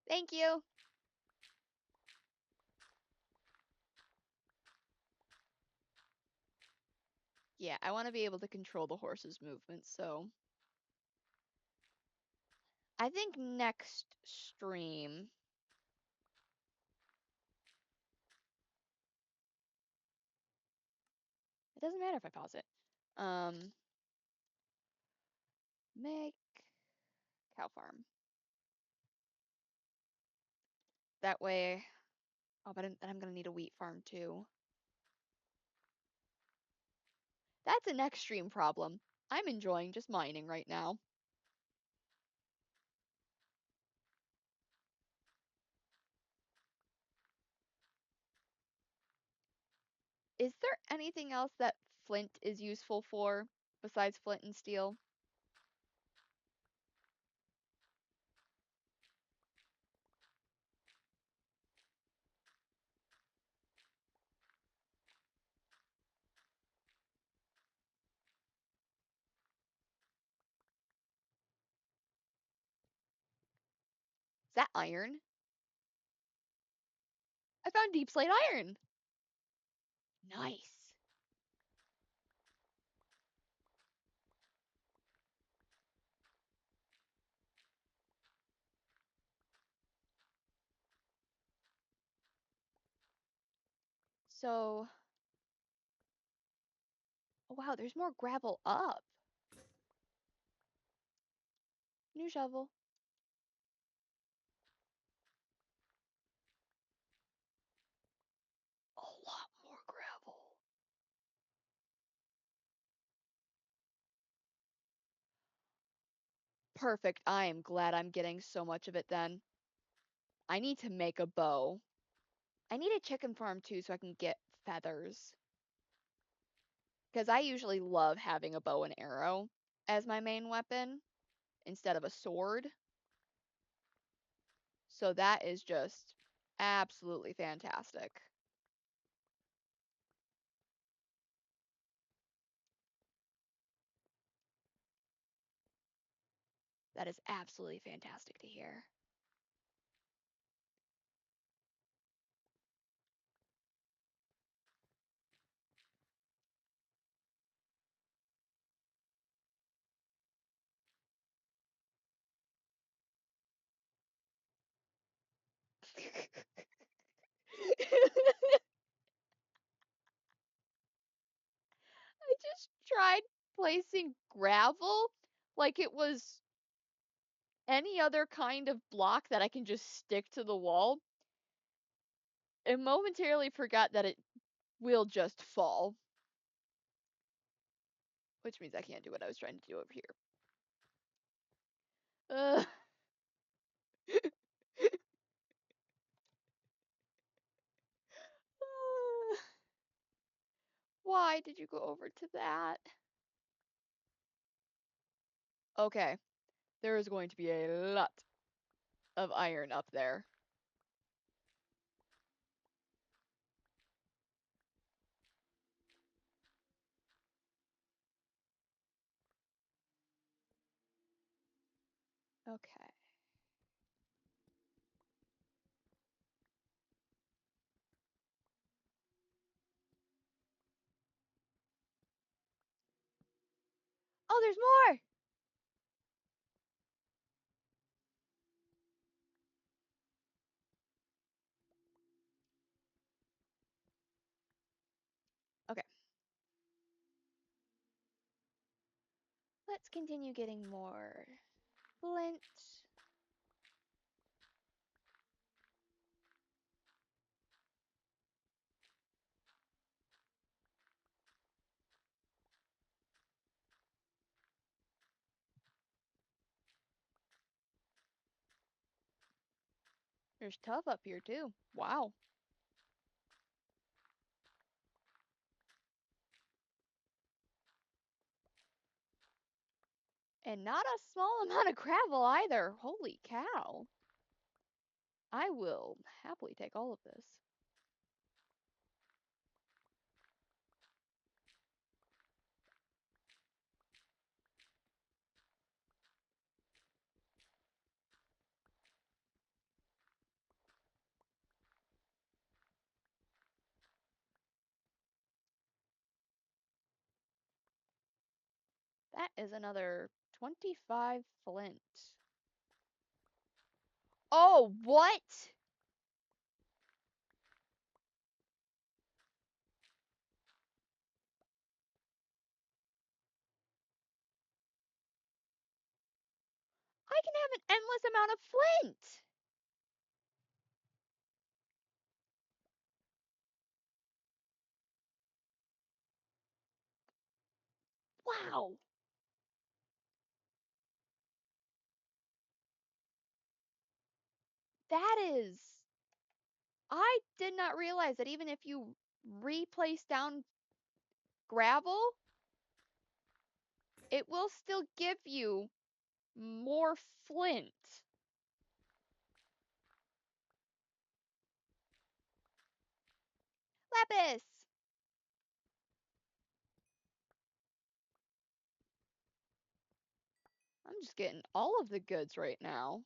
[SPEAKER 1] Thank you. Yeah, I want to be able to control the horse's movements, so I think next stream. It doesn't matter if I pause it. Make cow farm. That way, oh, but then I'm gonna need a wheat farm too. That's an extreme problem. I'm enjoying just mining right now. Is there anything else that flint is useful for besides flint and steel? Is that iron? I found deep slate iron. Nice. So, oh wow, there's more gravel up. New shovel. A lot more gravel. Perfect. I am glad I'm getting so much of it then. I need to make a bow. I need a chicken farm too so I can get feathers. Because I usually love having a bow and arrow as my main weapon instead of a sword. So that is just absolutely fantastic. That is absolutely fantastic to hear. I just tried placing gravel like it was any other kind of block that I can just stick to the wall, and momentarily forgot that it will just fall, which means I can't do what I was trying to do over here. Ugh. Why did you go over to that? Okay, there is going to be a lot of iron up there. Okay. Oh, there's more! Okay. Let's continue getting more flint. There's tough up here too. Wow. And not a small amount of gravel either. Holy cow. I will happily take all of this. That is another 25 flint. Oh, what? I can have an endless amount of flint. Wow. That is. I did not realize that even if you replace down gravel, it will still give you more flint. Lapis! I'm just getting all of the goods right now.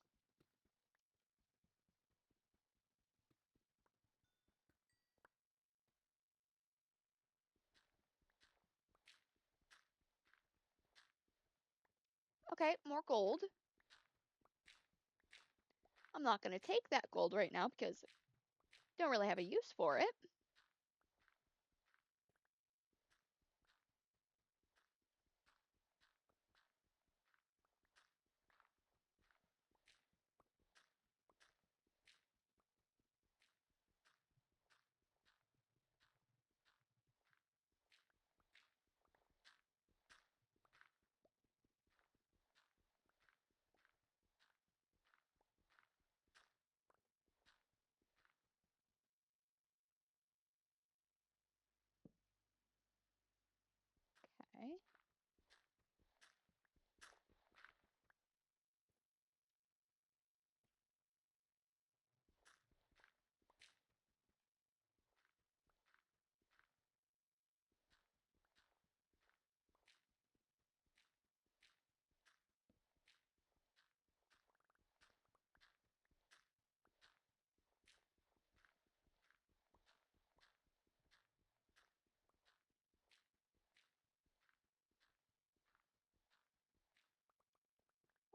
[SPEAKER 1] Okay, more gold. I'm not going to take that gold right now because I don't really have a use for it.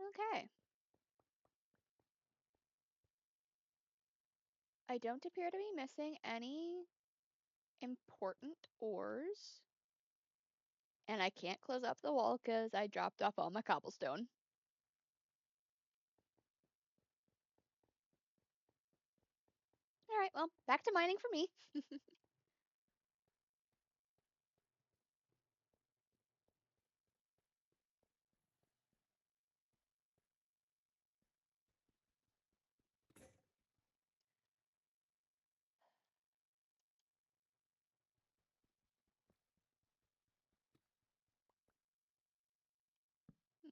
[SPEAKER 1] Okay. I don't appear to be missing any important ores. And I can't close up the wall because I dropped off all my cobblestone. Alright, well, back to mining for me.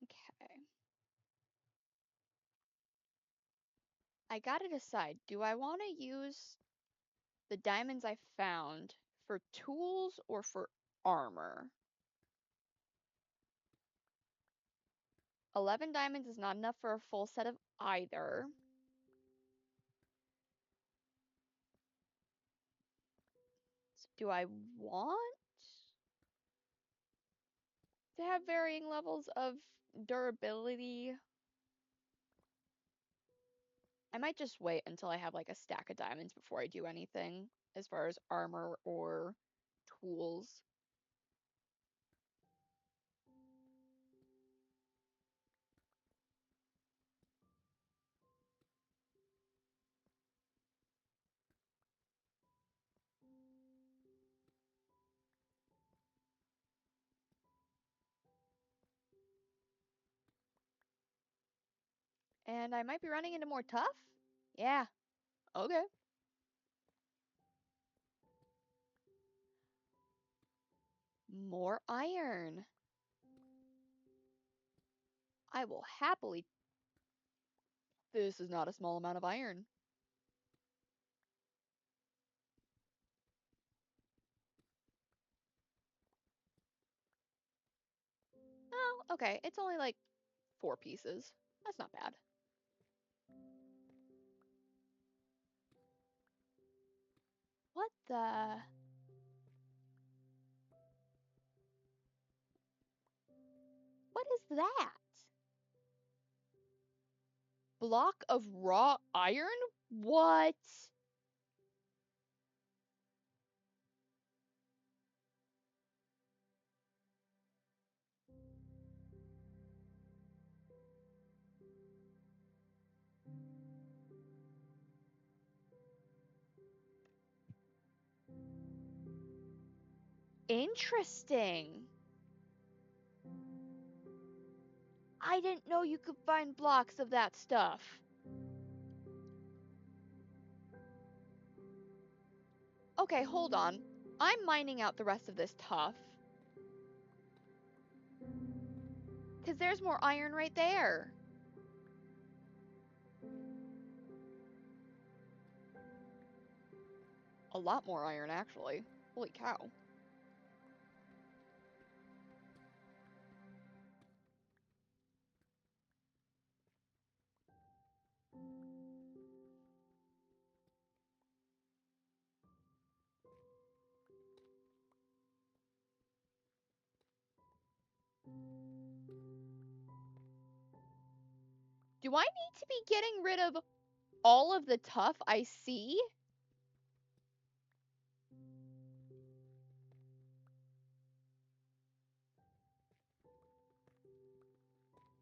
[SPEAKER 1] Okay. I gotta decide, do I want to use the diamonds I found for tools or for armor? 11 diamonds is not enough for a full set of either. So do I want to have varying levels of durability? I might just wait until I have like a stack of diamonds before I do anything as far as armor or tools. And I might be running into more tough? Yeah, okay. More iron. I will happily. This is not a small amount of iron. Oh, okay. It's only like 4 pieces. That's not bad. What the? What is that? Block of raw iron? What? Interesting. I didn't know you could find blocks of that stuff. Okay, hold on. I'm mining out the rest of this tuff. Because there's more iron right there. A lot more iron, actually. Holy cow. Do I need to be getting rid of all of the tuff I see?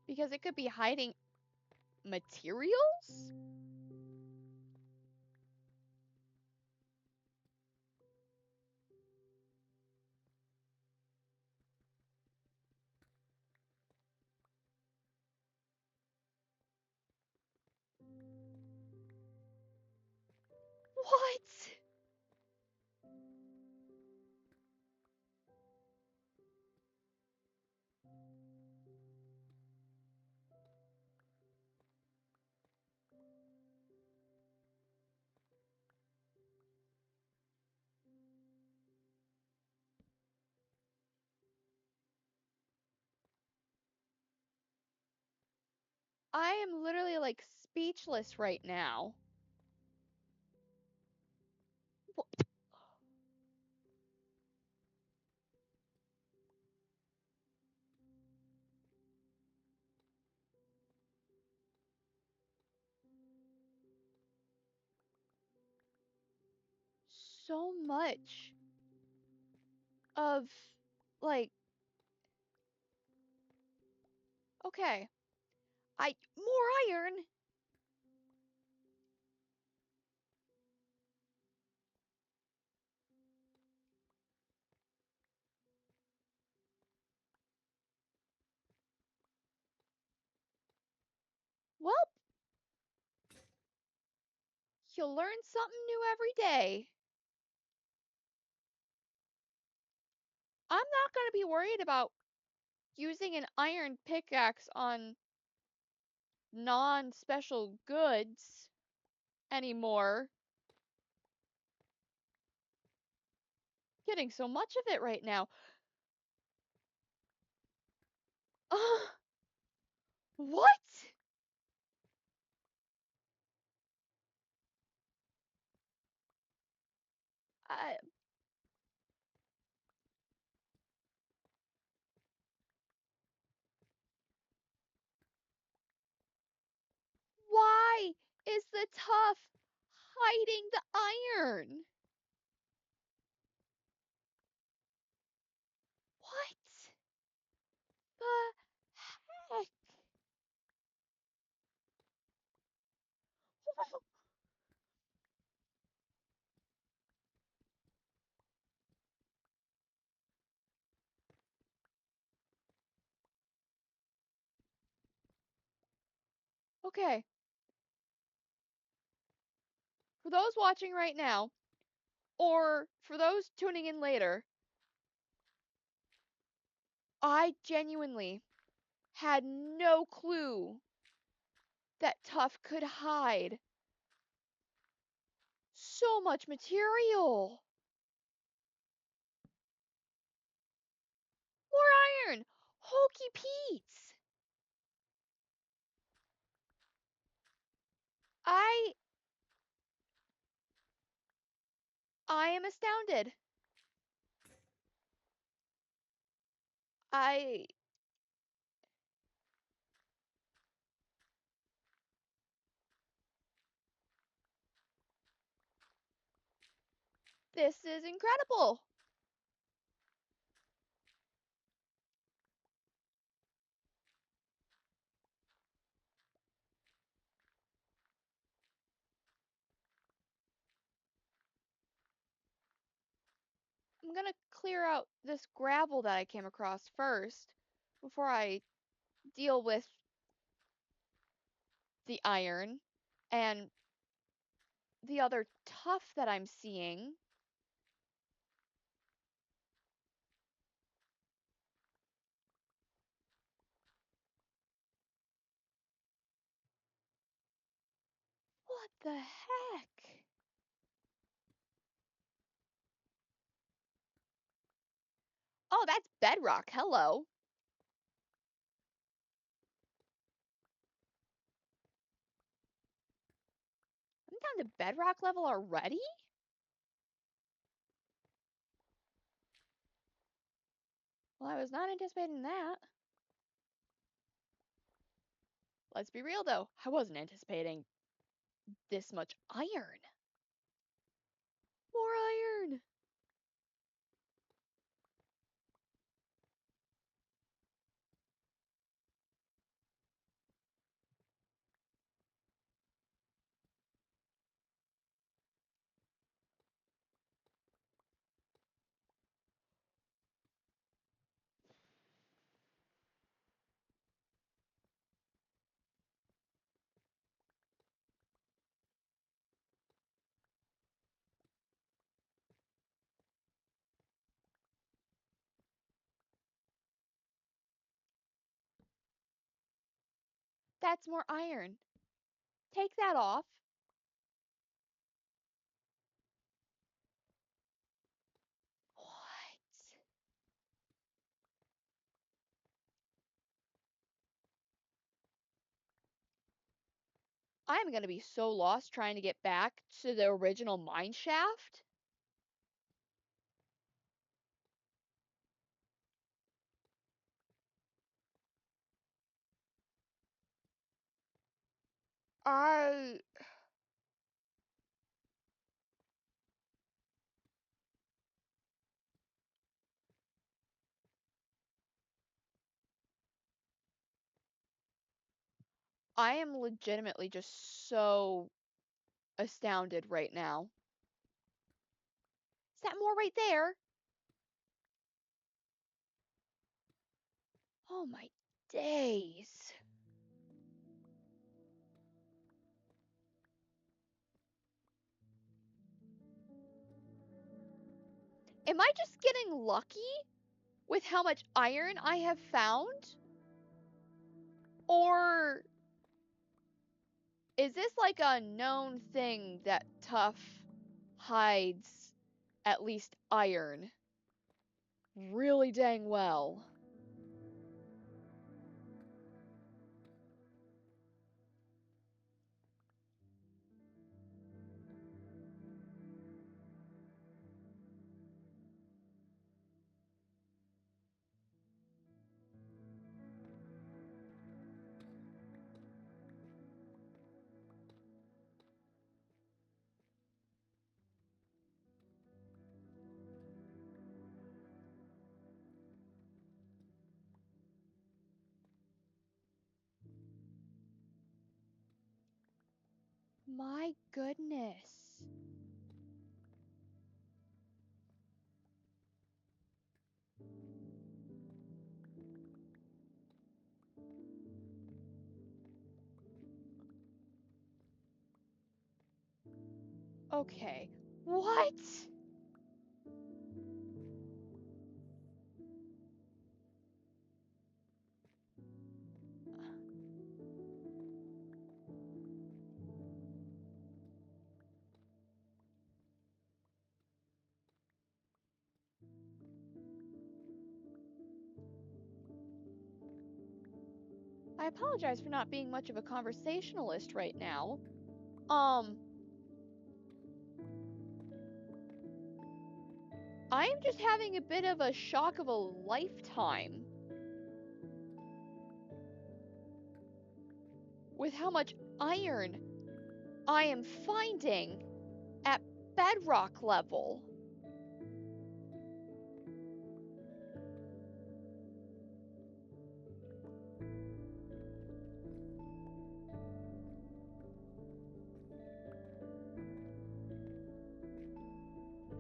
[SPEAKER 1] Because it could be hiding materials? What? I am literally like speechless right now. What? so much of, like, okay, more iron. Well, you learn something new every day. I'm not gonna be worried about using an iron pickaxe on non-special goods anymore. Getting so much of it right now. Uh, what? I, why is the tough hiding the iron? What the heck? Okay, for those watching right now, or for those tuning in later, I genuinely had no clue that Tough could hide so much material. More iron! Hokey Pete's! I I am astounded. I This is incredible. I'm gonna clear out this gravel that I came across first before I deal with the iron and the other Tough that I'm seeing. What the heck? Oh, that's bedrock. Hello. I'm down to bedrock level already? Well, I was not anticipating that. Let's be real though, I wasn't anticipating this much iron. More iron! That's more iron. Take that off. What? I'm gonna be so lost trying to get back to the original mine shaft. I I am legitimately just so astounded right now. Is that more right there? Oh my days. Am I just getting lucky with how much iron I have found? Or is this like a known thing that Tough hides at least iron really dang well? My goodness. Okay. What? I apologize for not being much of a conversationalist right now. Um, I am just having a bit of a shock of a lifetime with how much iron I am finding at bedrock level.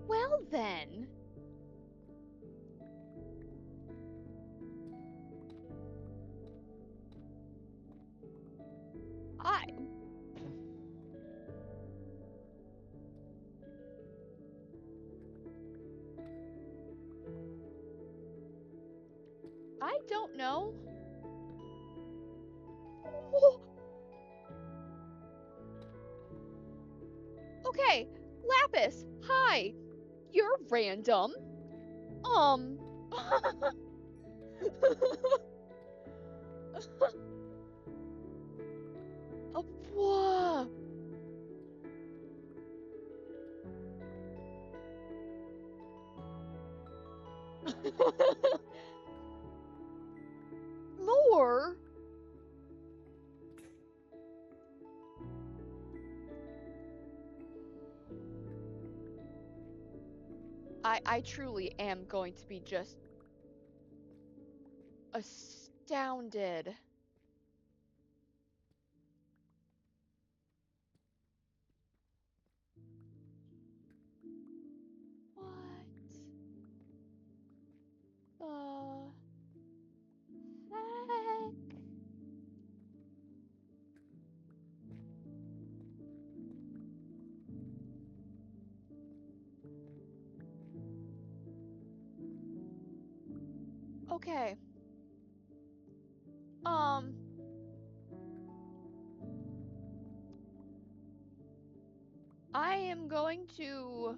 [SPEAKER 1] Well then, I I don't know. Okay, Lapis, hi. You're random. Um. Whoa. More? I truly am going to be just astounded. What the heck? Okay. Um, I am going to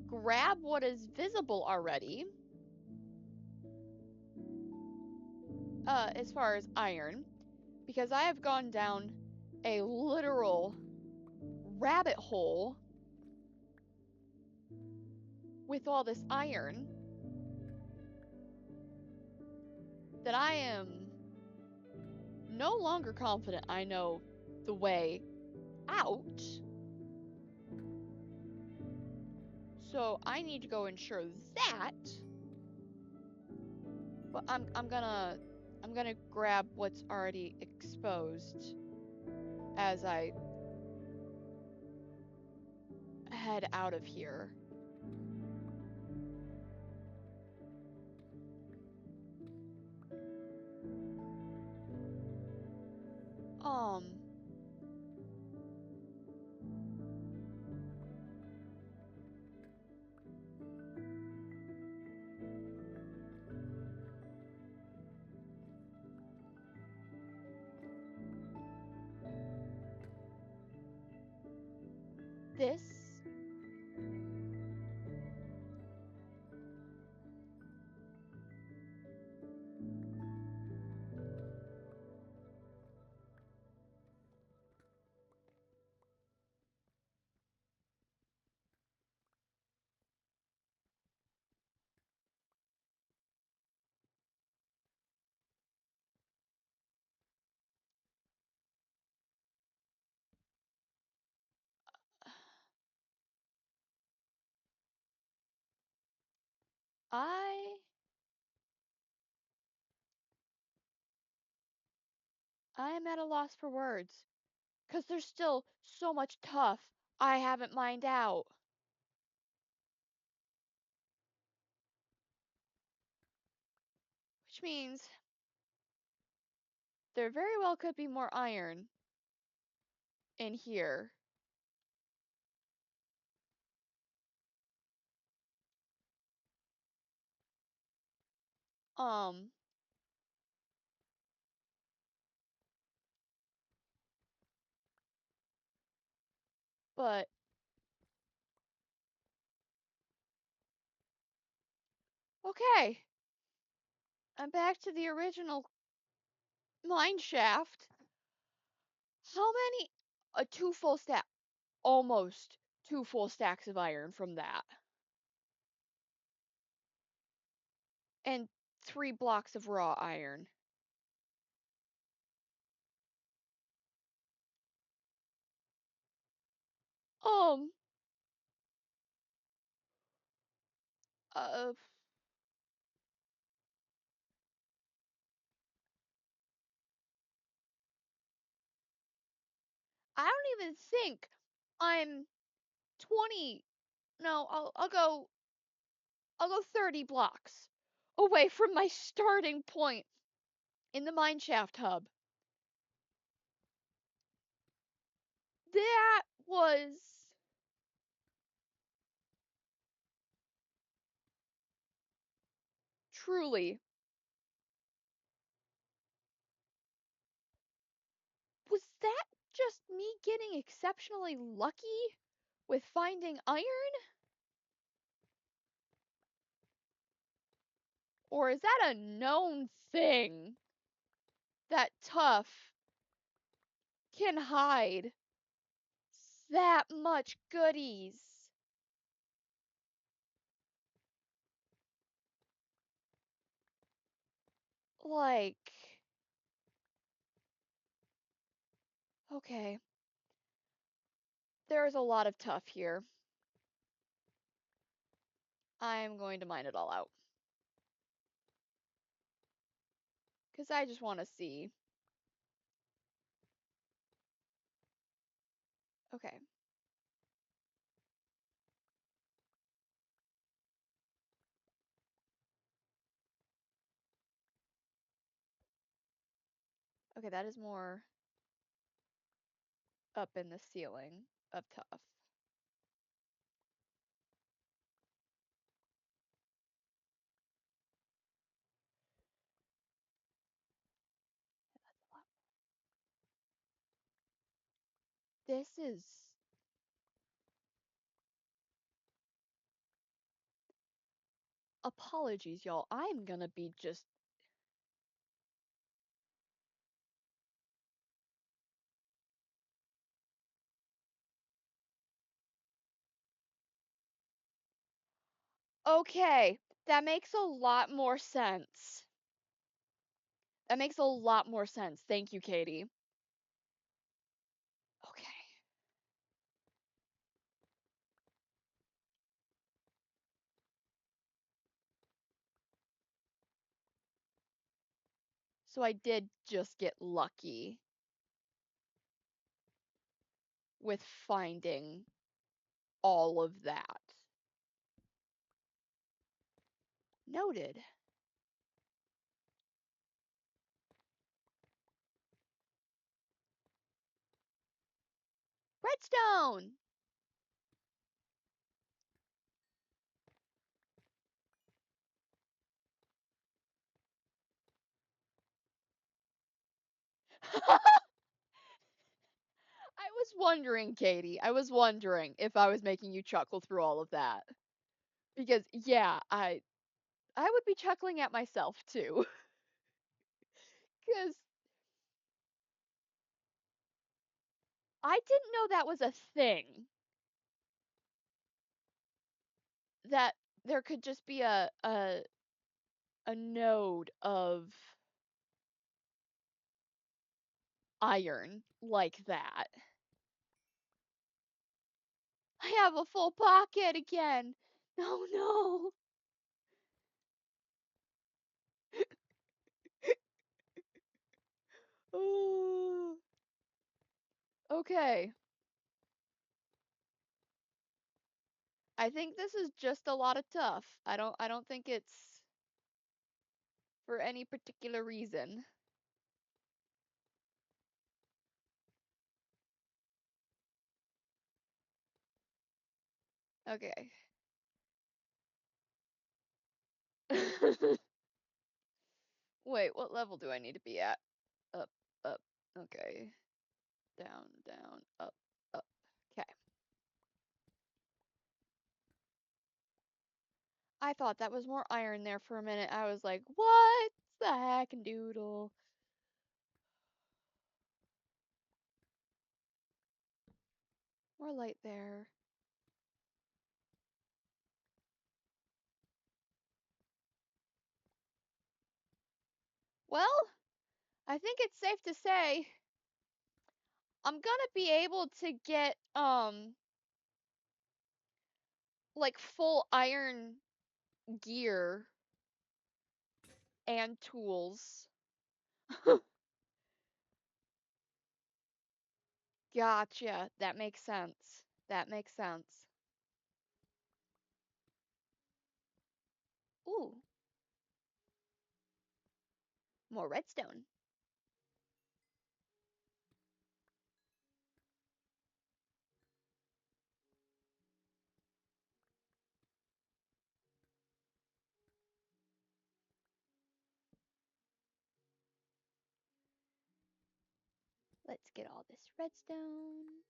[SPEAKER 1] grab what is visible already, as far as iron, because I have gone down a literal rabbit hole with all this iron that I am no longer confident I know the way out. So I need to go ensure that. But I'm I'm gonna grab what's already exposed as I head out of here. Um, this I I'm at a loss for words, 'cause there's still so much tough I haven't mined out. Which means there very well could be more iron in here. Um, but okay. I'm back to the original mine shaft. How many? A two full stack, almost two full stacks of iron from that, and 3 blocks of raw iron. Um, uh, I don't even think I'm 20. No, I'll go 30 blocks away from my starting point in the mineshaft hub. That was truly. Was that just me getting exceptionally lucky with finding iron? Or is that a known thing that tough can hide that much goodies? Like, okay, there is a lot of tough here. I'm going to mine it all out. Because I just want to see. Okay. Okay, that is more up in the ceiling of tough. This is apologies, y'all. I'm gonna be just okay. That makes a lot more sense. That makes a lot more sense. Thank you, Katie. Okay. So I did just get lucky with finding all of that. Noted. Redstone! I was wondering, Katie. I was wondering if I was making you chuckle through all of that. Because yeah, I would be chuckling at myself too. Cuz I didn't know that was a thing. That there could just be a node of iron like that. I have a full pocket again. No, no. Ooh. Okay. I think this is just a lot of tough. I don't think it's for any particular reason. Okay. Wait, what level do I need to be at? Up, up. Okay. Down, down, up, up. Okay. I thought that was more iron there for a minute. I was like, what the heck and doodle? More light there. Well, I think it's safe to say I'm gonna be able to get like full iron gear and tools. Gotcha. That makes sense. That makes sense. Ooh, more redstone. Let's get all this redstone.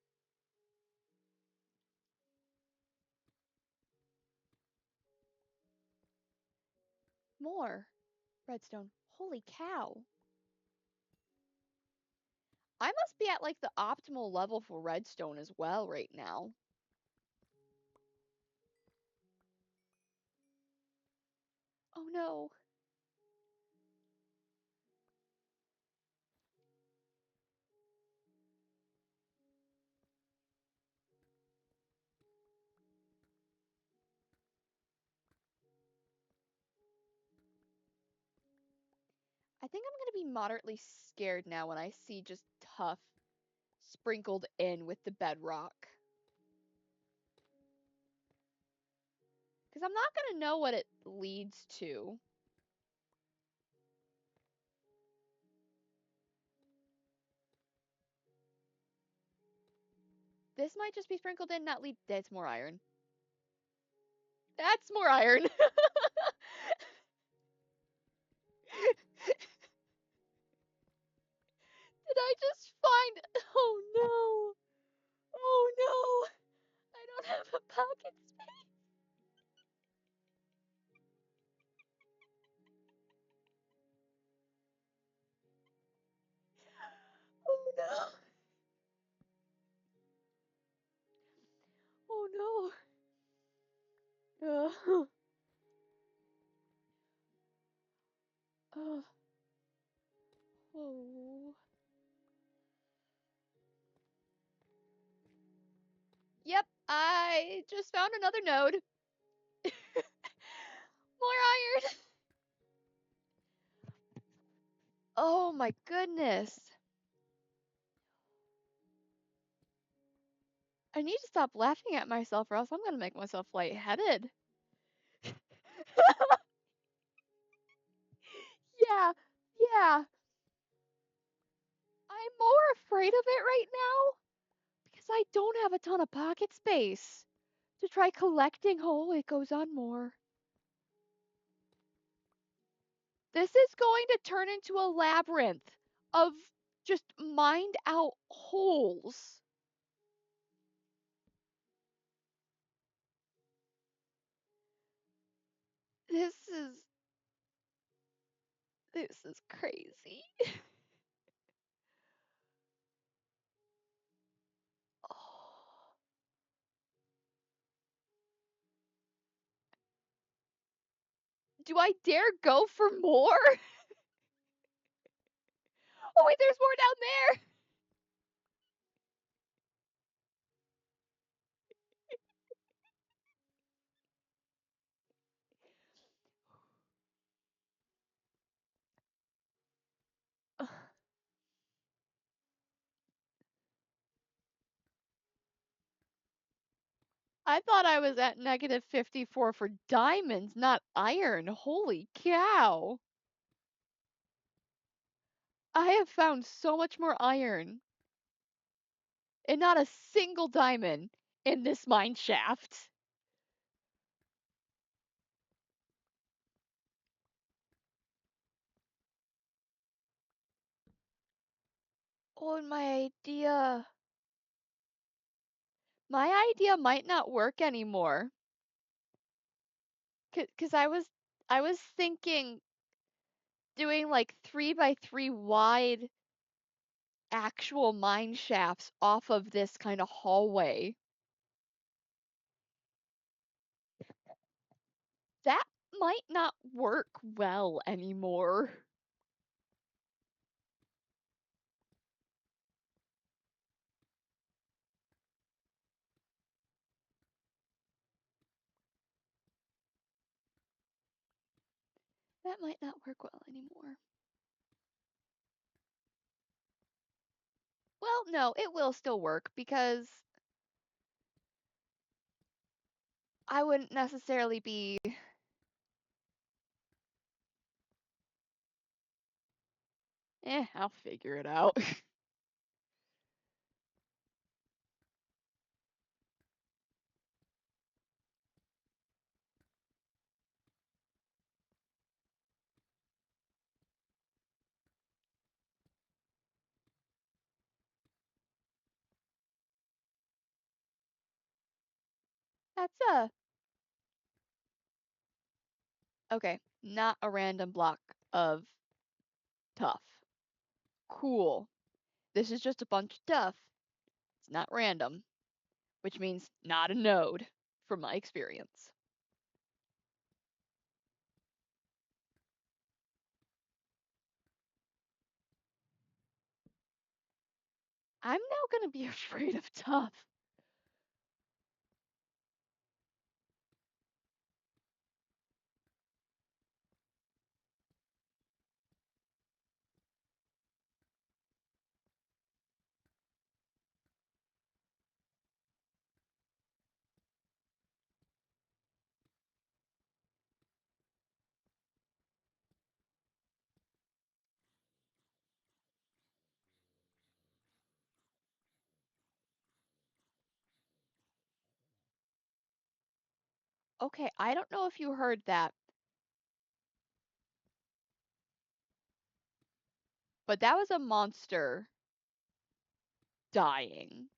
[SPEAKER 1] More redstone. Holy cow. I must be at like the optimal level for redstone as well right now. Oh no. I think I'm gonna be moderately scared now when I see just tough sprinkled in with the bedrock. Because I'm not gonna know what it leads to. This might just be sprinkled in, not lead. That's more iron. That's more iron. Did I just find. Oh no. Oh no. I don't have a pocket space. Oh no. Oh no. Uh, oh. Yep, I just found another node. More iron. Oh my goodness. I need to stop laughing at myself or else I'm gonna make myself lightheaded. Yeah, yeah. I'm more afraid of it right now because I don't have a ton of pocket space to try collecting. Oh, it goes on more. This is going to turn into a labyrinth of just mined out holes. This is this is crazy. Oh, do I dare go for more? Oh wait, there's more down there. I thought I was at negative 54 for diamonds, not iron. Holy cow. I have found so much more iron and not a single diamond in this mine shaft. Oh, and my idea might not work anymore. Cause I was thinking doing like 3 by 3 wide actual mine shafts off of this kind of hallway. That might not work well anymore. That might not work well anymore. Well, no, it will still work because I wouldn't necessarily be. I'll figure it out. That's okay, not a random block of tough. Cool. This is just a bunch of stuff. It's not random, which means not a node from my experience. I'm now gonna be afraid of tough. Okay, I don't know if you heard that, but that was a monster dying.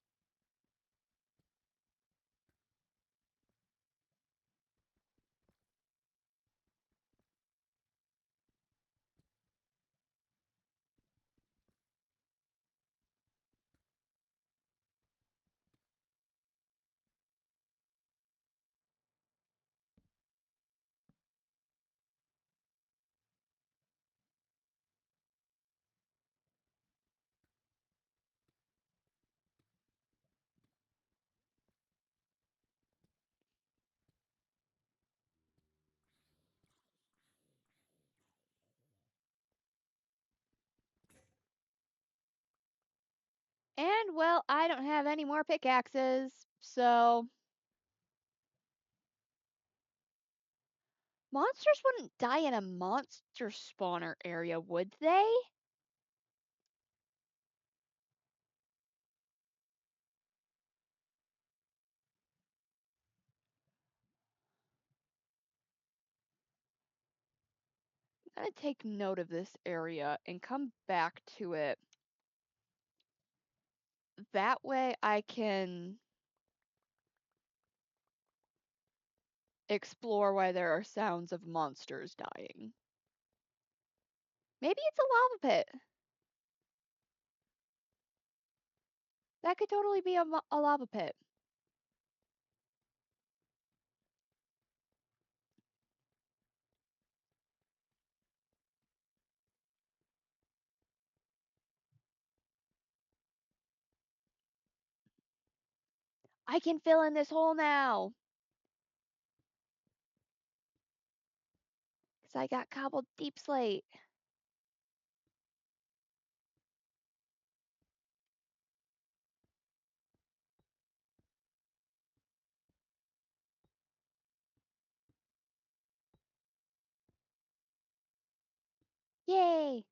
[SPEAKER 1] And well, I don't have any more pickaxes, so monsters wouldn't die in a monster spawner area, would they? I'm gonna take note of this area and come back to it. That way I can explore why there are sounds of monsters dying. Maybe it's a lava pit. That could totally be a lava pit. I can fill in this hole now. Because I got cobbled deep slate. Yay!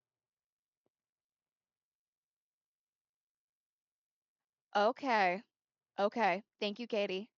[SPEAKER 1] Okay. Okay. Thank you, Katie.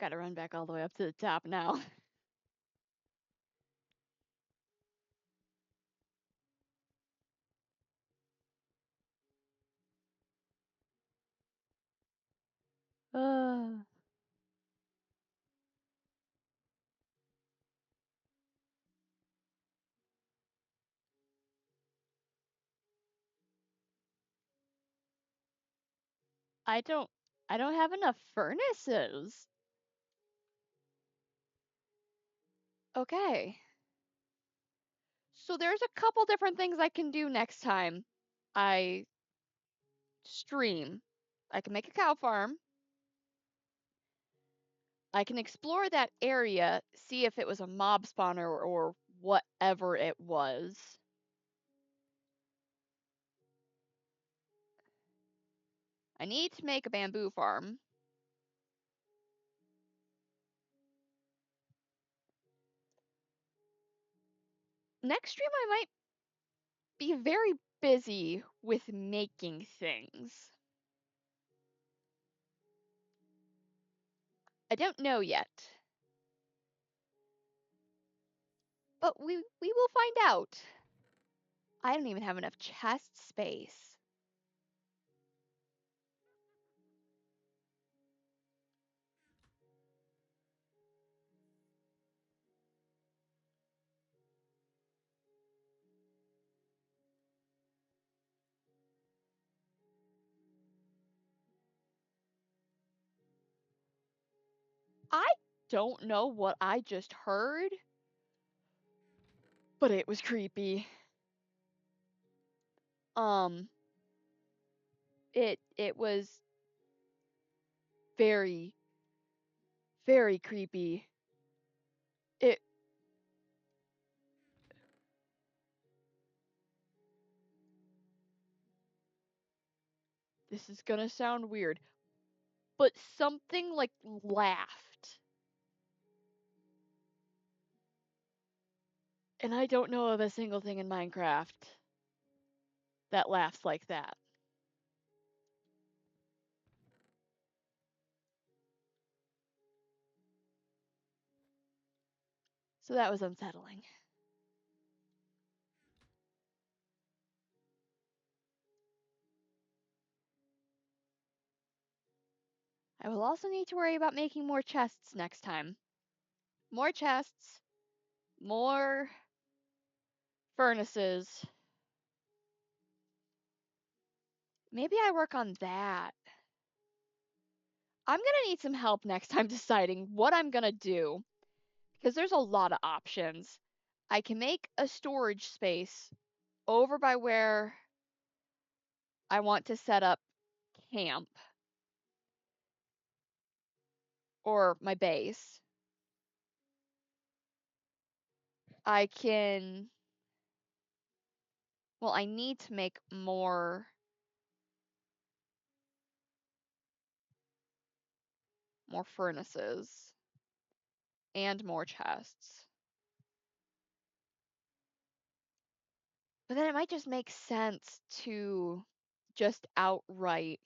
[SPEAKER 1] Gotta run back all the way up to the top now. uh, I don't I don't have enough furnaces. Okay. So there's a couple different things I can do next time I stream. I can make a cow farm. I can explore that area, see if it was a mob spawner or whatever it was. I need to make a bamboo farm. Next stream, I might be very busy with making things. I don't know yet. But we will find out. I don't even have enough chest space. I don't know what I just heard, but it was creepy. It was very, very creepy. It This is gonna sound weird, but something like laughed. And I don't know of a single thing in Minecraft that laughs like that. So that was unsettling. I will also need to worry about making more chests next time. More chests, more furnaces. Maybe I work on that. I'm gonna need some help next time deciding what I'm gonna do, because there's a lot of options. I can make a storage space over by where I want to set up camp or my base. I can, well, I need to make more furnaces and more chests. But then it might just make sense to just outright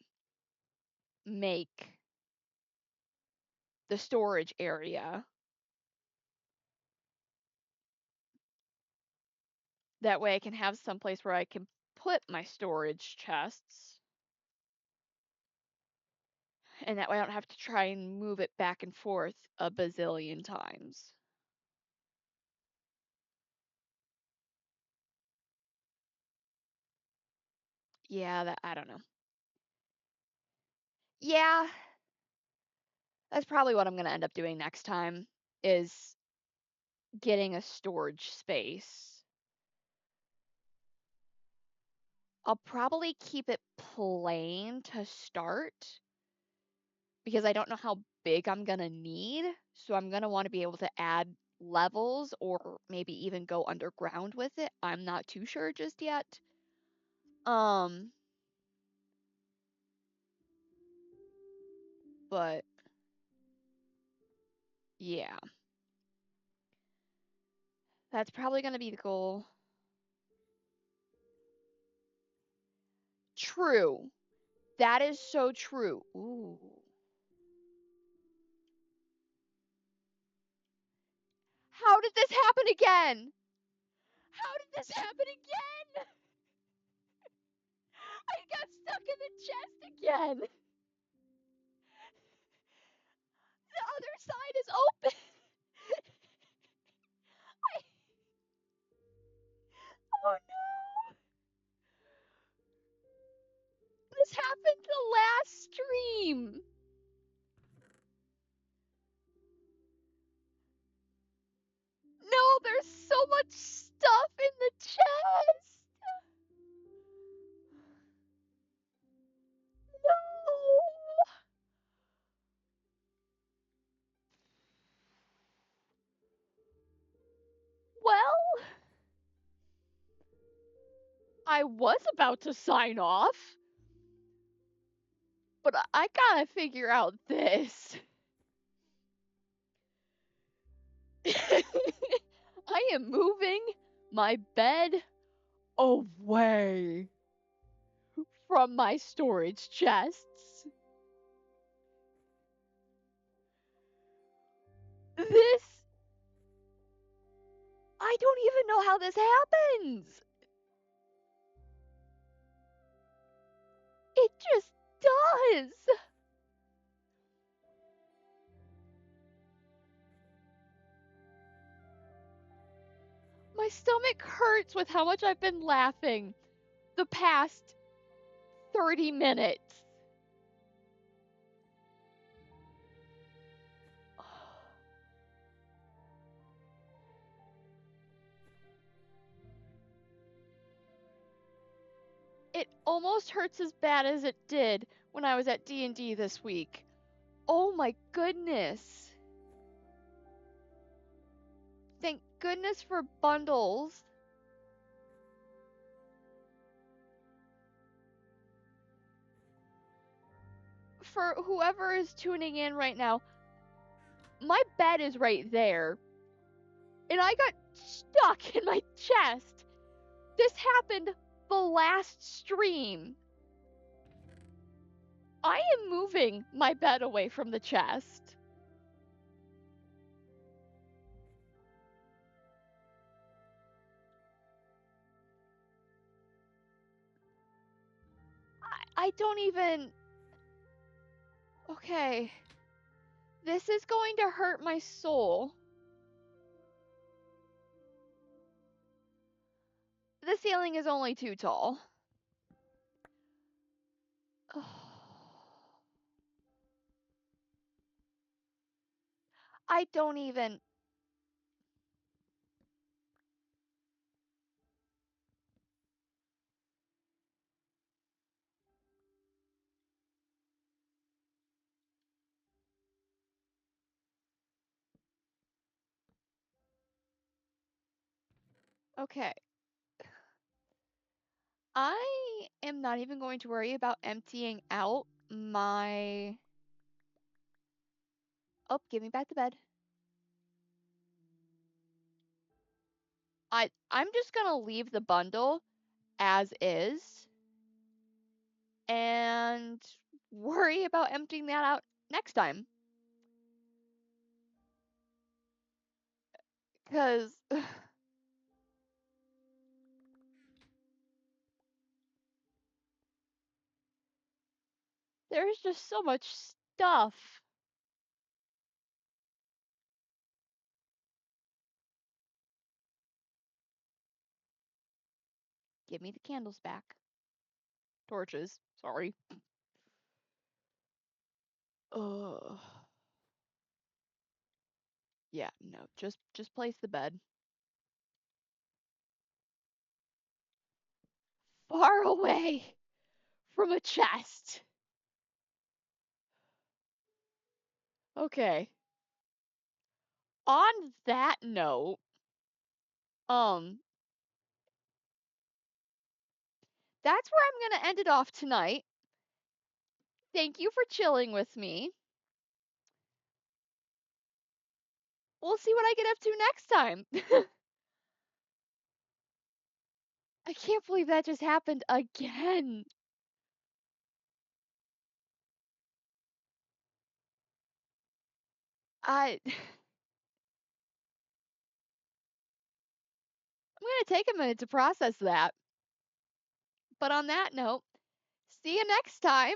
[SPEAKER 1] make the storage area. That way I can have some place where I can put my storage chests. And that way I don't have to try and move it back and forth a bazillion times. Yeah, that, I don't know. Yeah, that's probably what I'm going to end up doing next time, is getting a storage space. I'll probably keep it plain to start, because I don't know how big I'm going to need. So I'm going to want to be able to add levels or maybe even go underground with it. I'm not too sure just yet. But yeah, that's probably going to be the goal. True. That is so true. Ooh. How did this happen again? How did this happen again? I got stuck in the chest again. The other side is open. Oh no. This happened the last stream. No, there's so much stuff in the chest. No. Well, I was about to sign off, but I gotta figure out this. I am moving my bed away from my storage chests. This, I don't even know how this happens. It just does. My stomach hurts with how much I've been laughing the past 30 minutes. It almost hurts as bad as it did when I was at D&D this week. Oh my goodness. Thank goodness for bundles. For whoever is tuning in right now, my bed is right there. And I got stuck in my chest. This happened the last stream. I am moving my bed away from the chest. I don't even... Okay. This is going to hurt my soul. The ceiling is only too tall. I don't even. Okay. I am not even going to worry about emptying out my. Oh, give me back the bed. I'm just gonna leave the bundle as is and worry about emptying that out next time. Cause there's just so much stuff. Give me the candles back. Torches, sorry. Ugh. Yeah, no, just place the bed. Far away from a chest. Okay. On that note, um, that's where I'm gonna end it off tonight. Thank you for chilling with me. We'll see what I get up to next time. I can't believe that just happened again. I'm gonna take a minute to process that. But on that note, see you next time.